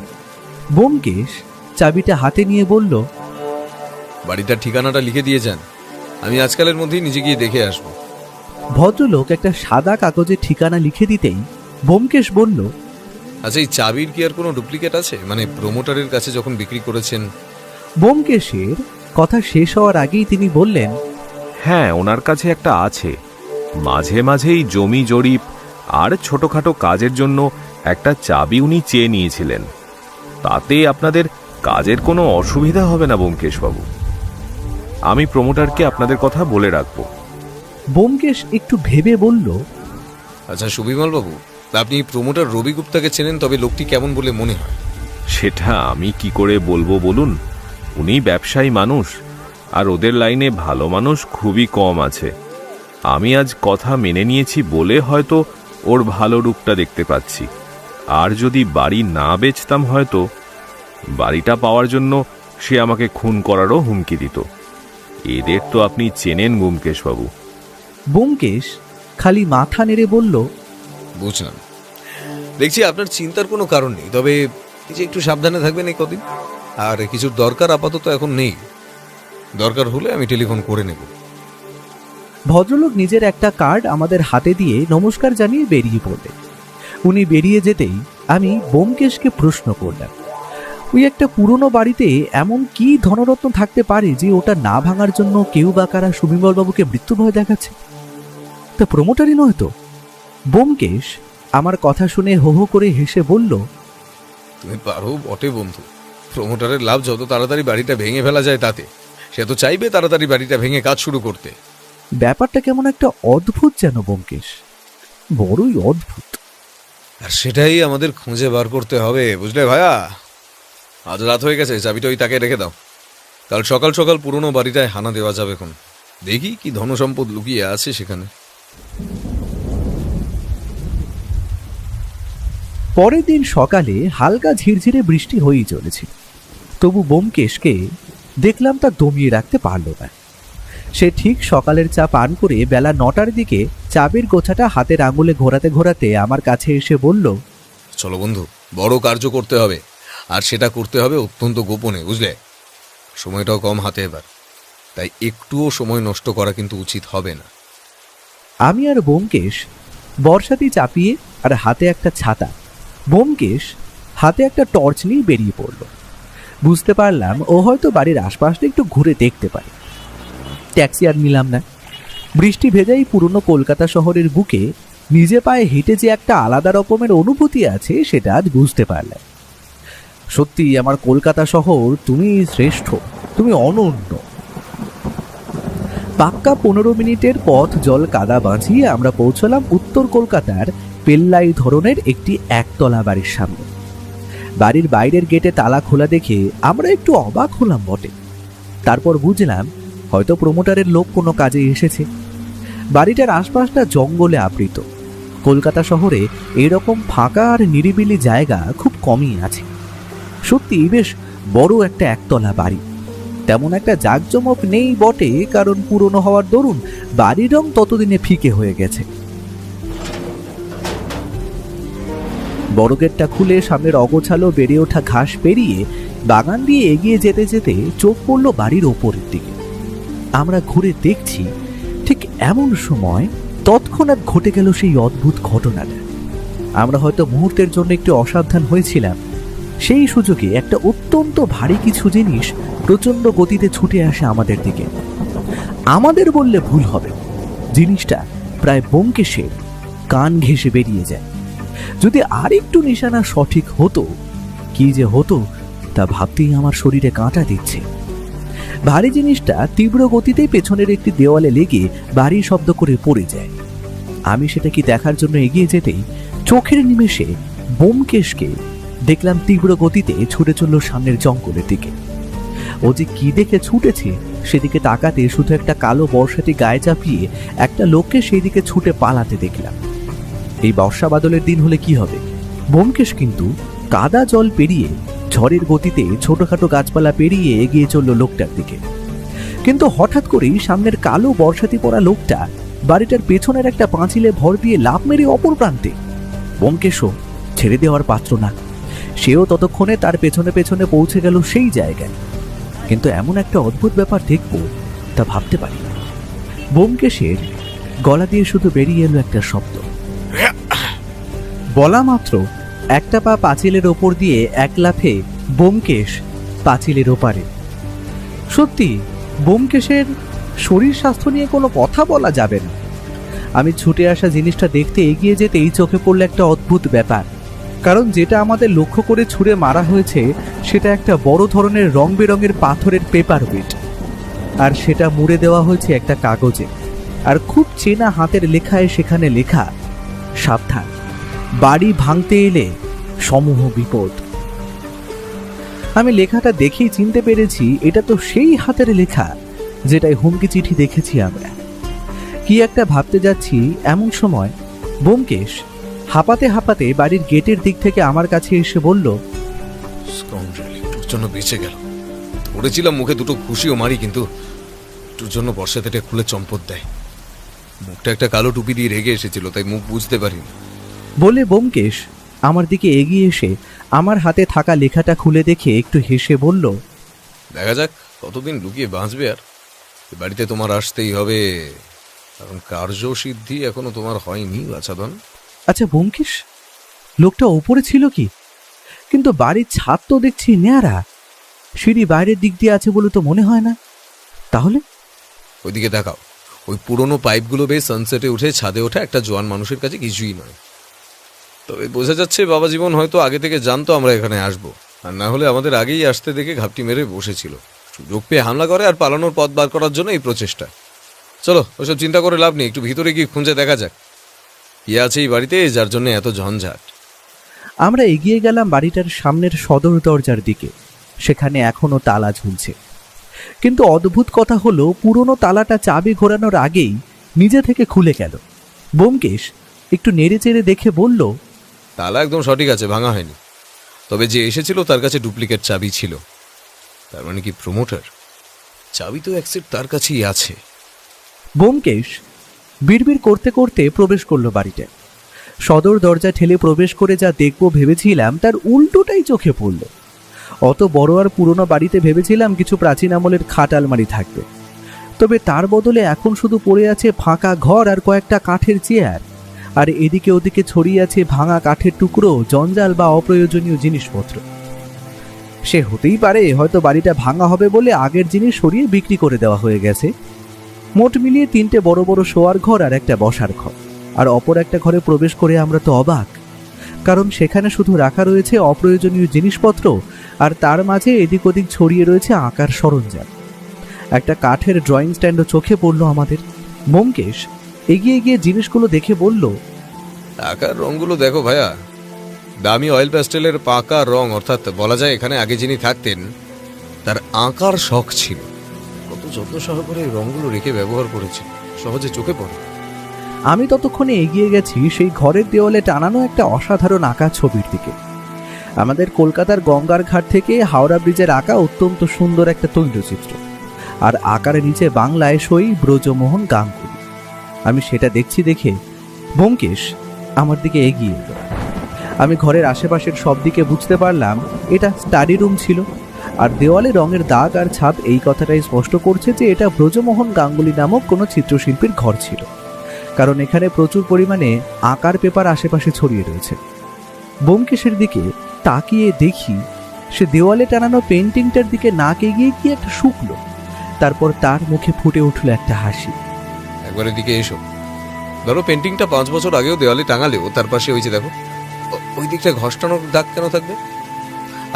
ব্যোমকেশ চাবিটা হাতে নিয়ে বলল, বাড়িটার ঠিকানাটা লিখে দিয়ে যান, আমি আজকালের মধ্যেই নিজে গিয়ে দেখে আসবো। ভদ্রলোক একটা সাদা কাগজে ঠিকানা লিখে দিতেই ব্যোমকেশ বলল, আচ্ছা, এই চাবির কি আর কোনো ডুপ্লিকেট আছে? মানে প্রমোটারের কাছে যখন বিক্রি করেছেন। ব্যোমকেশের কথা শেষ হওয়ার আগেই তিনি বললেন, হ্যাঁ, ওনার কাছে একটা আছে। মাঝে মাঝেই জমি জরিপ আর ছোটখাটো কাজের জন্য একটা চাবি উনি চেয়ে নিয়েছিলেন। তাতে আপনাদের কাজের কোনো অসুবিধা হবে না ব্যোমকেশবাবু। আমি প্রমোটারকে আপনাদের কথা বলে রাখবো। ব্যোমকেশ একটু ভেবে বলল, আচ্ছা সুবিমল বাবু, আপনি প্রমোটার রবি গুপ্তাকে চেনেন, তবে লোকটি কেমন বলে মনে হয়? সেটা আমি কি করে বলবো বলুন? উনি ব্যবসায়ী মানুষ, আর ওদের লাইনে ভালো মানুষ খুবই কম আছে। আমি আজ কথা মেনে নিয়েছি বলে হয়তো ওর ভালো রূপটা দেখতে পাচ্ছি। আর যদি বাড়ি না বেচতাম, হয়তো বাড়িটা পাওয়ার জন্য সে আমাকে খুন করারও হুমকি দিত। এদের তো আপনি চেনেন ব্যোমকেশবাবু। ব্যোমকেশ খালি মাথা নেড়ে বলল, বুঝলাম। দেখছি আপনার চিন্তার কোনো কারণ নেই, তবে এই যে একটু সাবধানে থাকবেন এই কদিন। আর কিছুর দরকার আপাতত এখন নেই, দরকার হলে আমি টেলিফোন করে নেব। ভদ্রলোক নিজের একটা কার্ড আমাদের হাতে দিয়ে নমস্কার জানিয়ে বেরিয়ে পড়লেন। উনি বেরিয়ে যেতেই আমি ব্যোমকেশকে প্রশ্ন করলাম, ওই একটা পুরনো বাড়িতে এমন কি ধনরত্ন থাকতে পারে যে ওটা না ভাঙার জন্য কেউ বা কারা সুবিমল বাবুকে মৃত্যু ভয় দেখাচ্ছে? তা প্রমোটারই নয় তো? ব্যোমকেশ আমার কথা শুনে হো হো করে হেসে বলল, তুমি পারো বটে বন্ধু। প্রমোটারের লাভ যত তাড়াতাড়ি বাড়িটা ভেঙে ফেলা যায় তাতে। সে তো চাইবে তাড়াতাড়ি বাড়িটা ভেঙে কাজ শুরু করতে। ব্যাপারটা কেমন একটা অদ্ভুত যেন ব্যোমকেশ, বড়ই অদ্ভুত। আর সেটাই আমাদের খুঁজে বার করতে হবে, বুঝলে ভাইয়া? আজ রাত হয়ে গেছে, চাবিটা ওই তাকে রেখে দাও। কাল সকাল সকাল পুরনো বাড়িটায় হানা দেওয়া যাবে। কোন দেখি কি ধনসম্পদ লুকিয়ে আছে সেখানে। পরের দিন সকালে হালকা ঝিরঝিরে বৃষ্টি হয়েই চলেছিল। তবু ব্যোমকেশকে দেখলাম তা দমিয়ে রাখতে পারল না। সে ঠিক সকালের চা পান করে বেলা 9টার দিকে চাবির গোছাটা হাতের আঙুলে ঘোরাতে ঘোরাতে আমার কাছে এসে বলল, চলো বন্ধু, বড় কার্য করতে হবে, আর সেটা করতে হবে অত্যন্ত গোপনে, বুঝলে? সময়টাও কম হাতে এবার, তাই একটুও সময় নষ্ট করা কিন্তু উচিত হবে না। আমি আর ব্যোমকেশ বর্ষাতি চাপিয়ে আর হাতে একটা ছাতা, ব্যোমকেশ হাতে একটা টর্চ নিয়ে বেরিয়ে পড়ল। বুঝতে পারলাম ও হয়তো বাড়ির আশপাশটা একটু ঘুরে দেখতে পারে। ট্যাক্সি আর নিলাম না। বৃষ্টি ভেজাই পুরনো কলকাতা শহরের বুকে নিজে পায়ে হেঁটে যে একটা আলাদা রকমের অনুভূতি আছে সেটা আজ বুঝতে পারলাম। সত্যি আমার কলকাতা শহর, তুমি শ্রেষ্ঠ, তুমি অনন্য। পাক্কা 15 মিনিটের পথ জল কাদা বাঁচিয়ে আমরা পৌঁছলাম উত্তর কলকাতার পেল্লাই ধরনের একটি একতলা বাড়ির সামনে। বাড়ির বাইরের গেটে তালা খোলা দেখে আমরা একটু অবাক হলাম বটে। তারপর বুঝলাম হয়তো প্রমোটারের লোক কোনো কাজে এসেছে। বাড়িটার আশপাশটা জঙ্গলে আবৃত। কলকাতা শহরে এরকম ফাঁকা আর নিরিবিলি জায়গা খুব কমই আছে। সত্যি বেশ বড় একটা একতলা বাড়ি। তেমন একটা জাঁকজমক নেই বটে, কারণ পুরনো হওয়ার দরুন বাড়ির রং ততদিনে ফিকে হয়ে গেছে। বড় গেটটা খুলে সামনের অগোছালো বেড়ে ওঠা ঘাস পেরিয়ে বাগান দিয়ে এগিয়ে যেতে যেতে চোখ পড়ল বাড়ির ওপরের দিকে। আমরা ঘুরে দেখছি, ঠিক এমন সময় তৎক্ষণাৎ ঘটে গেল সেই অদ্ভুত ঘটনাটা। আমরা হয়তো মুহূর্তের জন্য একটু অসাবধান হয়েছিলাম। সেই সুযোগে একটা অত্যন্ত ভারী কিছু জিনিস প্রচণ্ড গতিতে ছুটে আসে আমাদের দিকে। আমাদের বললে ভুল হবে, জিনিসটা প্রায় ব্যোমকেশের কান ঘেঁষে বেরিয়ে যায়। যদি আর একটু নিশানা সঠিক হতো, কি যে হতো তা ভাবতেই আমার শরীরে কাঁটা দিচ্ছে। ভারী জিনিসটা তীব্র গতিতে পেছনের একটি দেওয়ালে লেগে ভারী শব্দ করে পড়ে যায়। আমি সেটা কি দেখার জন্য এগিয়ে যেতেই চোখের নিমেষে ব্যোমকেশকে দেখলাম তীব্র গতিতে ছুটে চলল সামনের জঙ্গলের দিকে। ও যে কি দেখে ছুটেছে সেদিকে তাকাতে শুধু একটা কালো বর্ষাটি গায়ে চাপিয়ে একটা লোককে সেই দিকে ছুটে পালাতে দেখলাম। এই বর্ষা বাদলের দিন হলে কি হবে, ব্যোমকেশ কিন্তু কাদা জল পেরিয়ে ঝড়ের গতিতে ছোটখাটো গাছপালা পেরিয়ে এগিয়ে চলল লোকটার দিকে। কিন্তু হঠাৎ করেই সামনের কালো বর্ষাতি পড়া লোকটা বাড়িটার পেছনের একটা পাঁচিলে ভর দিয়ে লাফ মেরে অপর প্রান্তে। ব্যোমকেশও ছেড়ে দেওয়ার পাত্র না। সেও ততক্ষণে তার পেছনে পেছনে পৌঁছে গেল সেই জায়গায়। কিন্তু এমন একটা অদ্ভুত ব্যাপার দেখব তা ভাবতে পারি না। ব্যোমকেশের গলা দিয়ে শুধু বেরিয়ে এলো একটা শব্দ। বলা মাত্র একটা পা পাঁচিলের ওপর দিয়ে এক লাফে ব্যোমকেশ পাঁচিলের ওপারে। সত্যি ব্যোমকেশের শরীর স্বাস্থ্য নিয়ে কোনো কথা বলা যাবে না। আমি ছুটে আসা জিনিসটা দেখতে এগিয়ে যেতেই চোখে পড়ল একটা অদ্ভুত ব্যাপার। কারণ যেটা আমাদের লক্ষ্য করে ছুঁড়ে মারা হয়েছে সেটা একটা বড় ধরনের রং বেরঙের পাথরের পেপার ওয়েট, আর সেটা মুড়ে দেওয়া হয়েছে একটা কাগজে। আর খুব চেনা হাতের লেখায় সেখানে লেখা, সাবধান, বাড়ি ভাঙতে এলে সমূহ বিপদ। আমি লেখাটা দেখেই চিনতে পেরেছি এটা তো সেই হাতের লেখা যেটাই হুমকি চিঠি দেখেছি আমরা। কি একটা ভাবতে যাচ্ছি এমন সময় ব্যোমকেশ হাঁপাতে হাঁপাতে বাড়ির গেটের দিক থেকে আমার কাছে এসে বলল, স্কাউন্ড্রেল, একটুর জন্য বেঁচে গেল। ধরেছিলাম মুখে দুটো খুশিও মারি, কিন্তু একটুর জন্য বর্ষাতে খুলে চম্পট দেয়। মুখটা একটা কালো টুপি দিয়ে রেগে এসেছিল, তাই মুখ বুঝতে পারিনি। বলে ব্যোমকেশ আমার দিকে এগিয়ে এসে আমার হাতে থাকা লেখাটা খুলে দেখে একটু হেসে বলল, দেখা যাক কতদিন লুকিয়ে বাঁচবে। আর এ বাড়িতে তোমার আসতেই হবে, কারণ কার্যসিদ্ধি এখনো তোমার হয়নি বাছাধন। আচ্ছা ব্যোমকেশ, লোকটা ওপরে ছিল কি? কিন্তু বাড়ির ছাদ তো দেখছি ন্যাড়া, সিঁড়ি বাইরের দিক দিয়ে আছে বলে তো মনে হয় না। তাহলে ওইদিকে দেখাও, ওই পুরনো পাইপগুলো বেশ সানসেটে উঠে ছাদে ওঠা একটা জোয়ান মানুষের কাছে কিছুই নয়। তবে বোঝা যাচ্ছে বাবা জীবন হয়তো আগে থেকে জানতো আমরা এখানে আসবো, আর না হলে আমাদের আগেই আসতে দেখে ঘাপটি মেরে বসেছিল। সুযোগ পেয়ে হামলা করে আর পালানোর পথ বার করার জন্য এই প্রচেষ্টা। চলো, ওসব চিন্তা করে লাভ নেই, একটু ভিতরে গিয়ে খুঁজে দেখা যাক কি আছে এই বাড়িতে যার জন্য এত ঝঞ্ঝাট। আমরা এগিয়ে গেলাম বাড়িটার সামনের সদর দরজার দিকে। সেখানে এখনো তালা ঝুলছে, কিন্তু অদ্ভুত কথা হলো পুরনো তালাটা চাবি ঘোরানোর আগেই নিজে থেকে খুলে গেল। ব্যোমকেশ একটু নেড়ে চেড়ে দেখে বলল, তালা একদম সঠিক আছে, ভাঙা হয়নি। তবে যে এসেছিল তার কাছে ডুপ্লিকেট চাবি ছিল। তার মানে কি প্রমোটার? চাবি তো এক সেট তার কাছেই আছে। ব্যোমকেশ বিড়বিড় করতে করতে প্রবেশ করলো বাড়িতে। সদর দরজা ঠেলে প্রবেশ করে যা দেখব ভেবেছিলাম তার উল্টোটাই চোখে পড়ল। অত বড় আর পুরনো বাড়িতে ভেবেছিলাম কিছু প্রাচীন আমলের খাট আলমারি থাকবে, তবে তার বদলে এখন শুধু পড়ে আছে ফাঁকা ঘর আর কয়েকটা কাঠের চেয়ার, আর এদিকে ওদিকে ছড়িয়ে আছে ভাঙা কাঠের টুকরো, জঞ্জাল বা অপ্রয়োজনীয় জিনিসপত্র। সে হতেই পারে হয়তো বাড়িটা ভাঙা হবে বলে আগের জিনিস সরিয়ে বিক্রি করে দেওয়া হয়ে গেছে। মোট মিলিয়ে 3টে বড় বড় শোয়ার ঘর আর একটা বসার ঘর, আর অপর একটা ঘরে প্রবেশ করে আমরা তো অবাক, কারণ সেখানে শুধু রাখা রয়েছে অপ্রয়োজনীয় জিনিসপত্র, আর তার মাঝে এদিক ওদিক ছড়িয়ে রয়েছে আঁকার সরঞ্জাম। একটা কাঠের ড্রয়িং স্ট্যান্ডও চোখে পড়ল আমাদের। ব্যোমকেশ এগিয়ে গিয়ে জিনিসগুলো দেখে বলল, আকার রঙগুলো দেখো ভাইয়া, দামি অয়েল প্যাস্টেলের পাকা রং, অর্থাৎ বলা যায় এখানে আগে যিনি থাকতেন তার আঁকার শখ ছিল। কত যত্ন সহকারে এই রঙগুলো রেখে ব্যবহার করেছে, সহজে চোখে পড়ে। আমি ততক্ষণে এগিয়ে গেছি সেই ঘরের দেওয়ালে টানানো একটা অসাধারণ আঁকা ছবির দিকে। আমাদের কলকাতার গঙ্গার ঘাট থেকে হাওড়া ব্রিজের আঁকা অত্যন্ত সুন্দর একটা তৈলচিত্র, আর আঁকার নিচে বাংলায় সই ব্রজমোহন গাঙ্গুলি। আমি সেটা দেখছি দেখে ব্যোমকেশ আমার দিকে এগিয়ে এলো। আমি ঘরের আশেপাশের সব দিকে বুঝতে পারলাম এটা স্টাডি রুম ছিল, আর দেওয়ালে রঙের দাগ আর ছাপ এই কথাটাই স্পষ্ট করছে যে এটা ব্রজমোহন গাঙ্গুলি নামক কোনো চিত্রশিল্পীর ঘর ছিল, কারণ এখানে প্রচুর পরিমাণে আঁকার পেপার আশেপাশে ছড়িয়ে রয়েছে। ব্যোমকেশের দিকে তাকিয়ে দেখি সে দেওয়ালে টানানো পেন্টিংটার দিকে নাক এগিয়ে কি একটা শুকলো, তারপর তার মুখে ফুটে উঠল একটা হাসি। একবার এদিকে এসো। ধরো পেন্টিংটা 5 বছর আগেও দেওয়ালে টাঙালেও তার পাশে ওই যে দেখো ওই দিকটা ঘষটানোর দাগ কেন থাকবে?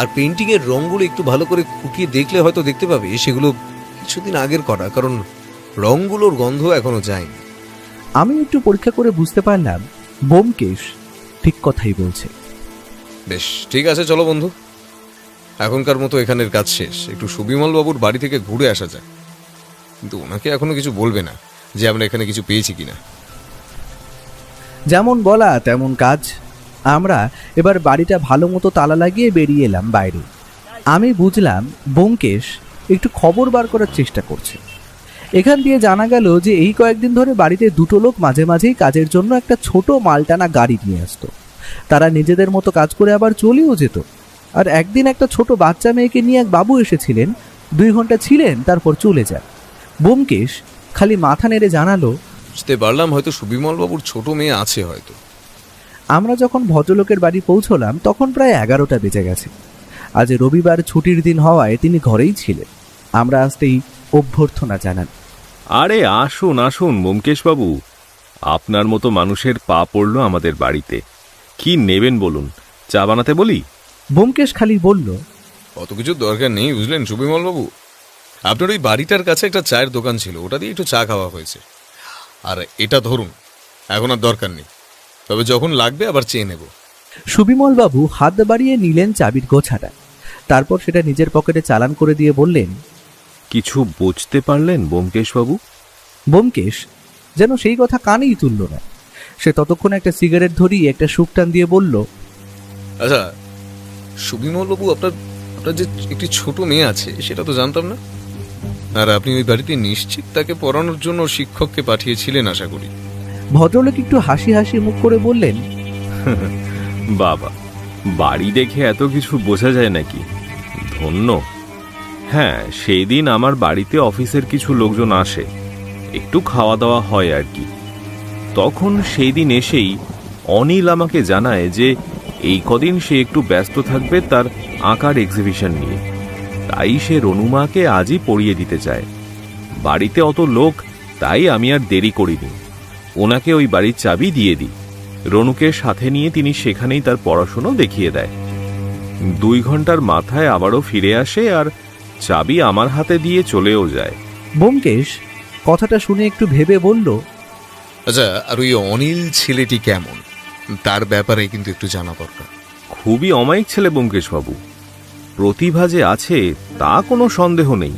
আর পেন্টিং এর রঙগুলো একটু ভালো করে খুঁটিয়ে দেখলে হয়তো দেখতে পাবে সেগুলো কিছুদিন আগের করা, কারণ রঙগুলোর গন্ধ এখনো যায়নি। আমি একটু পরীক্ষা করে বুঝতে পারলাম ব্যোমকেশ ঠিক কথাই বলছে। বেশ, ঠিক আছে, চলো বন্ধু, এখনকার মতো এখানের কাজ শেষ। একটু সুবিমল বাবুর বাড়ি থেকে ঘুরে আসা যায়, কিন্তু ওনাকে এখনো কিছু বলবে না যে আমরা এখানে কিছু পেয়েছি কিনা। যেমন বলা তেমন কাজ। আমরা এবার বাড়িটা ভালো মতো তালা লাগিয়ে বেরিয়ে এলাম বাইরে। আমি বুঝলাম ব্যোমকেশ একটু খবর বার করার চেষ্টা করছে। এখান দিয়ে জানা গেল যে এই কয়েকদিন ধরে বাড়িতে 2টো লোক মাঝে মাঝেই কাজের জন্য একটা ছোট মালটানা গাড়ি নিয়ে আসতো। তারা নিজেদের মতো কাজ করে আবার চলেও যেত, আর একদিন একটা ছোট বাচ্চা মেয়েকে নিয়ে এক বাবু এসেছিলেন, 2 ঘন্টা ছিলেন, তারপর চলে যান। ব্যোমকেশ খালি মাথা নেড়ে জানালো, বুঝতে পারলাম হয়তো সুবিমল বাবুর ছোট মেয়ে আছে হয়তো। আমরা যখন ভদ্রলোকের বাড়ি পৌঁছলাম তখন প্রায় 11টা বেজে গেছে। আজ রবিবার ছুটির দিন হওয়ায় তিনি ঘরেই ছিলেন। আমরা আসতেই অভ্যর্থনা জানান। আরে আসুন আসুন ব্যোমকেশবাবু, আপনার মতো মানুষের পা পড়ল আমাদের বাড়িতে। কি নেবেন বলুন, চা বানাতে বলি? ব্যোমকেশ খালি বলল, অত কিছু দরকার নেই বুঝলেন সুবিমল বাবু, আপনার ওই বাড়িটার কাছে একটা চায়ের দোকান ছিল, ওটা দিয়ে একটু চা খাওয়া হয়েছে। আর এটা ধরুন, এখন আর দরকার নেই, তবে যখন লাগবে আবার চেয়ে নেব। সুবিমলবাবু হাত বাড়িয়ে নিলেন চাবির গোছাটা, তারপর সেটা নিজের পকেটে চালান করে দিয়ে বললেন, কিছু বুঝতে পারলেন ব্যোমকেশবাবু? ব্যোমকেশ যেন সেই কথা কানেই তুলল না। সে ততক্ষণ একটা সিগারেট ধরিয়ে একটা শুকটান দিয়ে বলল, আচ্ছা সুবিমল বাবু, আপনার আপনার যে একটি ছোট মেয়ে আছে সেটা তো জানতাম না। আর আপনি ওই বাড়িতে নিশ্চিত তাকে পড়ানোর জন্য শিক্ষককে পাঠিয়েছিলেন আশা করি। ভদ্রলোক একটু হাসি হাসি মুখ করে বললেন, বাবা, বাড়ি দেখে এত কিছু বোঝা যায় নাকি? ধন্য। হ্যাঁ, সেই দিন আমার বাড়িতে অফিসের কিছু লোকজন আসে, একটু খাওয়া দাওয়া হয় আর কি। তখন সেই দিন এসেই অনিল আমাকে জানায় যে এই কদিন সে একটু ব্যস্ত থাকবে তার আঁকার এক্সিবিশন নিয়ে, তাই সে রনুমাকে আজই পড়িয়ে দিতে চায়। বাড়িতে অত লোক, তাই আমি আর দেরি করিনি, ওনাকে ওই বাড়ির চাবি দিয়ে দিই। রনুকে সাথে নিয়ে তিনি সেখানেই তার পড়াশুনো দেখিয়ে দেয়। 2 ঘন্টার মাথায় আবারও ফিরে আসে আর চাবি আমার হাতে দিয়ে চলেও যায়। ব্যোমকেশ কথাটা শুনে একটু ভেবে বলল, আচ্ছা, আর ওই অনিল ছেলেটি কেমন, তার ব্যাপারে কিন্তু একটু জানা দরকার। খুবই অমায়িক ছেলে ব্যোমকেশবাবু। প্রতিভা যে আছে তা কোনো সন্দেহ নেই,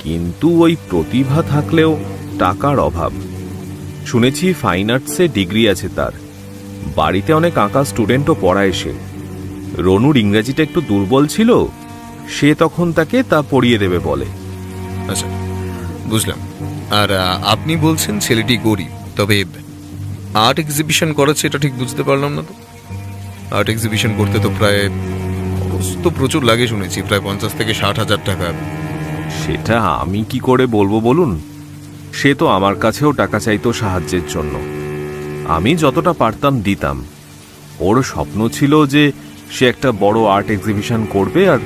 কিন্তু ওই প্রতিভা থাকলেও টাকার অভাব। শুনেছি ফাইন আর্টসে ডিগ্রি আছে তার, বাড়িতে অনেক আঁকা স্টুডেন্টও পড়ায় সে। রনুর ইংরেজিটা একটু দুর্বল ছিল, সে তখন তাকে তা পড়িয়ে দেবে বলে। আচ্ছা বুঝলাম। আর আপনি বলছেন ছেলেটি গরিব, তবে আর্ট এক্সিবিশন করাচ্ছে এটা ঠিক বুঝতে পারলাম না তো। আর্ট এক্সিবিশন করতে তো প্রায় খরচ তো প্রচুর লাগে শুনেছি, প্রায় 50 থেকে 60 হাজার টাকা। সেটা আমি কি করে বলবো বলুন? সে তো আমার কাছেও টাকা চাইতো সাহায্যের জন্য, আমি যতটা পারতাম দিতাম। ওর স্বপ্ন ছিল যে সে একটা বড় আর্ট এক্সিবিশন করবে আর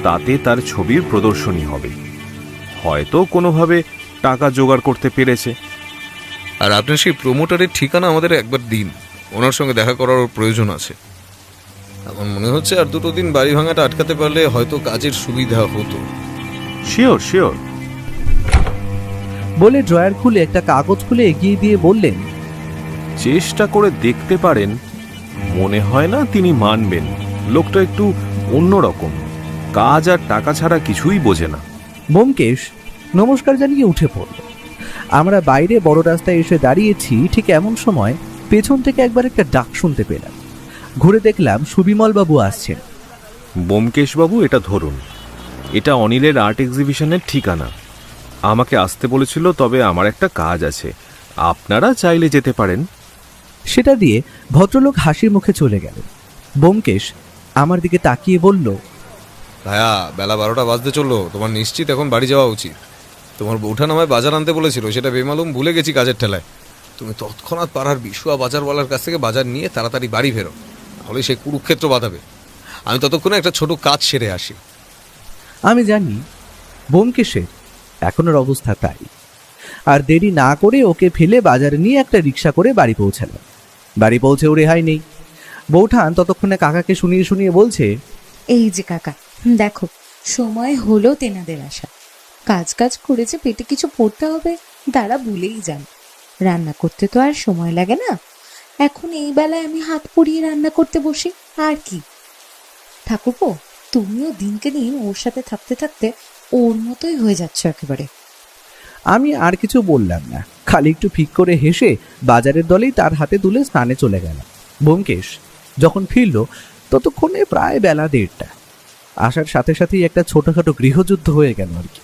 তাতে তার ছবির প্রদর্শনী হবে। হয়তো কোনোভাবে টাকা জোগাড় করতে পেরেছে। আর আপনার সেই প্রমোটারের ঠিকানা আমাদের একবার দিন, ওনার সঙ্গে দেখা করার প্রয়োজন আছে। আমার মনে হচ্ছে আর 2 দিন বাড়ি ভাঙাটা আটকাতে পারলে হয়তো কাজের সুবিধা হতো। Sure sure. বলে ড্রয়ার খুলে একটা কাগজ খুলে এগিয়ে দিয়ে বললেন, চেষ্টা করে দেখতে পারেন। মনে হয় না তিনি মানবেন, লোকটা একটু অন্যরকম, কাজ আর টাকা ছাড়া কিছুই বোঝে না। ব্যোমকেশ নমস্কার জানিয়ে উঠে পড়ল। আমরা বাইরে বড় রাস্তায় এসে দাঁড়িয়েছি, ঠিক এমন সময় পেছন থেকে একবার একটা ডাক শুনতে পেলাম। ঘুরে দেখলাম সুবিমলবাবু আসছেন। ব্যোমকেশবাবু, এটা ধরুন, এটা অনিলের আর্ট এক্সিবিশনের ঠিকানা। আমাকে আসতে বলেছিল, তবে আমার একটা কাজ আছে, আপনারা চাইলে যেতে পারেন। সেটা দিয়ে ভদ্রলোক হাসির মুখে চলে গেল। ব্যোমকেশ আমার দিকে তাকিয়ে বলল, ভাইয়া, বেলা 12টা বাজতে চললো, তোমার নিশ্চিত এখন বাড়ি যাওয়া উচিত। তোমার বৌঠান আমায় বাজার আনতে বলেছিল, সেটা বেমালুম ভুলে গেছি কাজের ঠেলায়। তুমি তৎক্ষণাৎ পাড়ার বিশুয়া বাজারওয়ালার কাছ থেকে বাজার নিয়ে তাড়াতাড়ি বাড়ি ফেরো, তাহলে সে কুরুক্ষেত্র বাঁধাবে। আমি ততক্ষণে একটা ছোট কাজ সেরে আসি। আমি জানি ব্যোমকেশের এখনের অবস্থা তাই। আর দেরি না করে ওকে ফেলে বাজারে নিয়ে একটা রিক্সা করে বাড়ি পৌঁছালাম। বাড়ি পৌঁছেও রেহাই নেই। বৌঠান ততক্ষণে কাকাকে শুনিয়ে শুনিয়ে বলছে, এই যে কাকা, দেখো সময় হলো তেনাদের আসা। কাজ কাজ করেছে, পেটে কিছু পড়তে হবে তারা ভুলেই যান। রান্না করতে তো আর সময় লাগে না, এখন এই বেলায় আমি হাত পুড়িয়ে রান্না করতে বসি আর কি। ঠাকুরপো, তুমিও দিনকে দিন ওর সাথে থাকতে থাকতে ওর মতোই হয়ে যাচ্ছ একেবারে। আমি আর কিছু বললাম না, খালি একটু ফিক করে হেসে বাজারের দলেই তার হাতে তুলে স্নানে চলে গেল। ব্যোমকেশ যখন ফিরল ততক্ষণে প্রায় বেলা 1:30। আসার সাথে সাথেই একটা ছোটখাটো গৃহযুদ্ধ হয়ে গেল আর কি।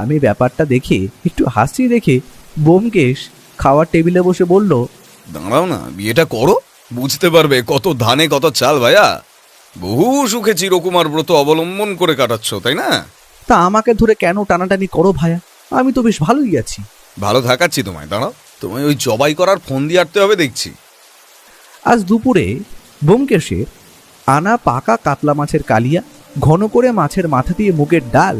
আমি ব্যাপারটা দেখে একটু হাসি রেখে ব্যোমকেশ খাওয়ার টেবিলে বসে বলল, দাঁড়াও না, বিয়েটা করো, বুঝতে পারবে কত ধানে কত চাল ভাইয়া। বহু সুখে চিরকুমার ব্রত অবলম্বন করে কাটাচ্ছ, তাই না? তা আমাকে ধরে কেন টানাটানি করো ভায়া? আমি তো বেশ ভালোই আছি। ভালো থাকাচ্ছি তোমায়, দাঁড়াও। তোমায় ওই জবাই করার ফোন দিয়ে আটতে হবে দেখছি। আজ দুপুরে ব্যোমকেশের আনা পাকা কাতলা মাছের কালিয়া, ঘন করে মাছের মাথা দিয়ে মুগের ডাল,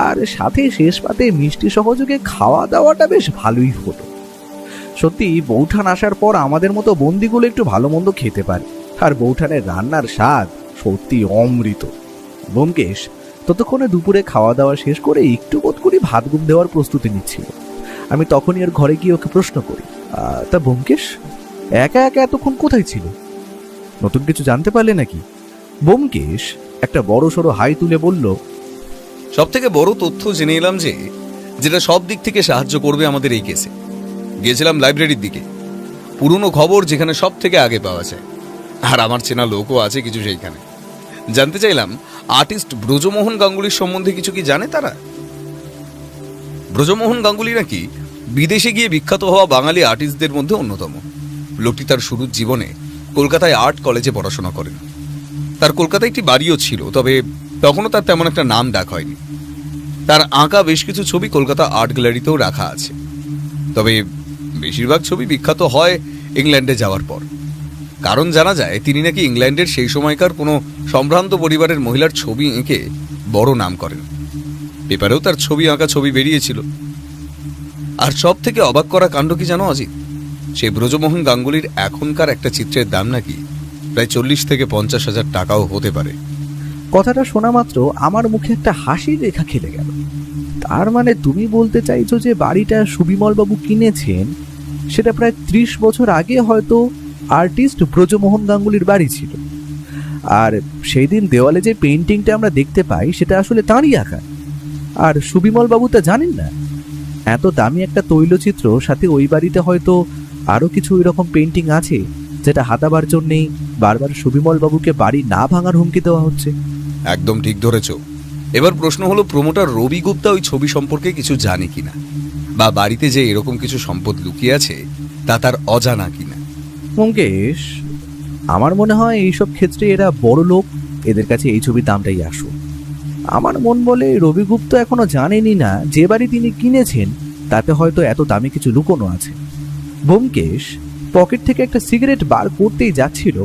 আর সাথে শেষ পাতে মিষ্টি সহযোগে খাওয়া দাওয়াটা বেশ ভালোই হলো। সত্যি বৌঠান আসার পর আমাদের মতো বন্দিগুলো একটু ভালো মন্দ খেতে পারে, আর বৌঠানের রান্নার স্বাদ সত্যি অমৃত। ব্যোমকেশ ততক্ষণে দুপুরে খাওয়া দাওয়া শেষ করে একটু বোধ করি ভাত ঘুম দেওয়ার প্রস্তুতি নিচ্ছিল। আমি তখনই ওর ঘরে গিয়ে ওকে প্রশ্ন করি, তা ব্যোমকেশ একা একা এতক্ষণ কোথায় ছিল? নতুন কিছু জানতে পারলে নাকি? ব্যোমকেশ একটা বড় সড়ো হাই তুলে বলল, সব থেকে বড় তথ্য জেনে এলাম যে, যেটা সব দিক থেকে সাহায্য করবে আমাদের এই কেসে। গিয়েছিলাম লাইব্রেরির দিকে, পুরনো খবর যেখানে সব থেকে আগে পাওয়া যায়, আর আমার চেনা লোকও আছে কিছু সেইখানে। জানতে চাইলাম আর্টিস্ট ব্রজমোহন গাঙ্গুলির সম্বন্ধে কিছু কি জানে তারা। ব্রজমোহন গাঙ্গুলি নাকি বিদেশে গিয়ে বিখ্যাত হওয়া বাঙালি আর্টিস্টদের মধ্যে অন্যতম। লোকটি তার শুরুর জীবনে কলকাতায় আর্ট কলেজে পড়াশোনা করেন। তার কলকাতায় একটি বাড়িও ছিল, তবে তখনও তার তেমন একটা নাম ডাক হয়নি। তার আঁকা বেশ কিছু ছবি কলকাতা আর্ট গ্যালারিতেও রাখা আছে, তবে বেশিরভাগ ছবি বিখ্যাত হয় ইংল্যান্ডে যাওয়ার পর। কারণ জানা যায় তিনি নাকি ইংল্যান্ডের সেই সময়কার কোনো সম্ভ্রান্ত পরিবারের মহিলার ছবি এঁকে বড় নাম করেন। পেপারেও তার ছবি আঁকা ছবি বেরিয়েছিল। আর সব থেকে অবাক করা কাণ্ড কি জানো অজিত? সেই ব্রজমোহন গাঙ্গুলির এখনকার একটা চিত্রের দাম নাকি প্রায় 40 থেকে 50,000 টাকাও হতে পারে। কথাটা শোনা মাত্র আমার মুখে একটা হাসির রেখা খেলে গেল। তার মানে তুমি বলতে চাইছো যে বাড়িটা সুবিমলবাবু কিনেছেন সেটা প্রায় 30 বছর আগে হয়তো আর্টিস্ট ব্রজমোহন গাঙ্গুলির বাড়ি ছিল, আর সেই দিন দেওয়ালে যে পেইন্টিংটা আমরা দেখতে পাই সেটা আসলে তাঁরই আঁকা। আর সুবিমলবাবু তা জানেন না? এত দামি একটা তৈলচিত্র, সাথে ওই বাড়িতে হয়তো আরও কিছু এরকম পেইন্টিং আছে যেটা হাতাবার জন্যেই বারবার সুবিমলবাবুকে বাড়ি না ভাঙার হুমকি দেওয়া হচ্ছে। একদম ঠিক ধরেছ। এবার প্রশ্ন হলো, প্রমোটার রবি গুপ্তা ওই ছবি সম্পর্কে কিছু জানে কিনা, বা বাড়িতে যে এরকম কিছু সম্পদ লুকিয়ে আছে তা তার অজানা কিনা। ব্যোমকেশ, আমার মনে হয় এইসব ক্ষেত্রে এরা বড় লোক, এদের কাছে এই ছবির দামটাই আসো। আমার মন বলে রবিগুপ্ত এখনো জানেনি না যে বাড়ি তিনি কিনেছেন তাতে হয়তো এত দামি কিছু লুকোনো আছে। ব্যোমকেশ পকেট থেকে একটা সিগারেট বার করতেই যাচ্ছিল,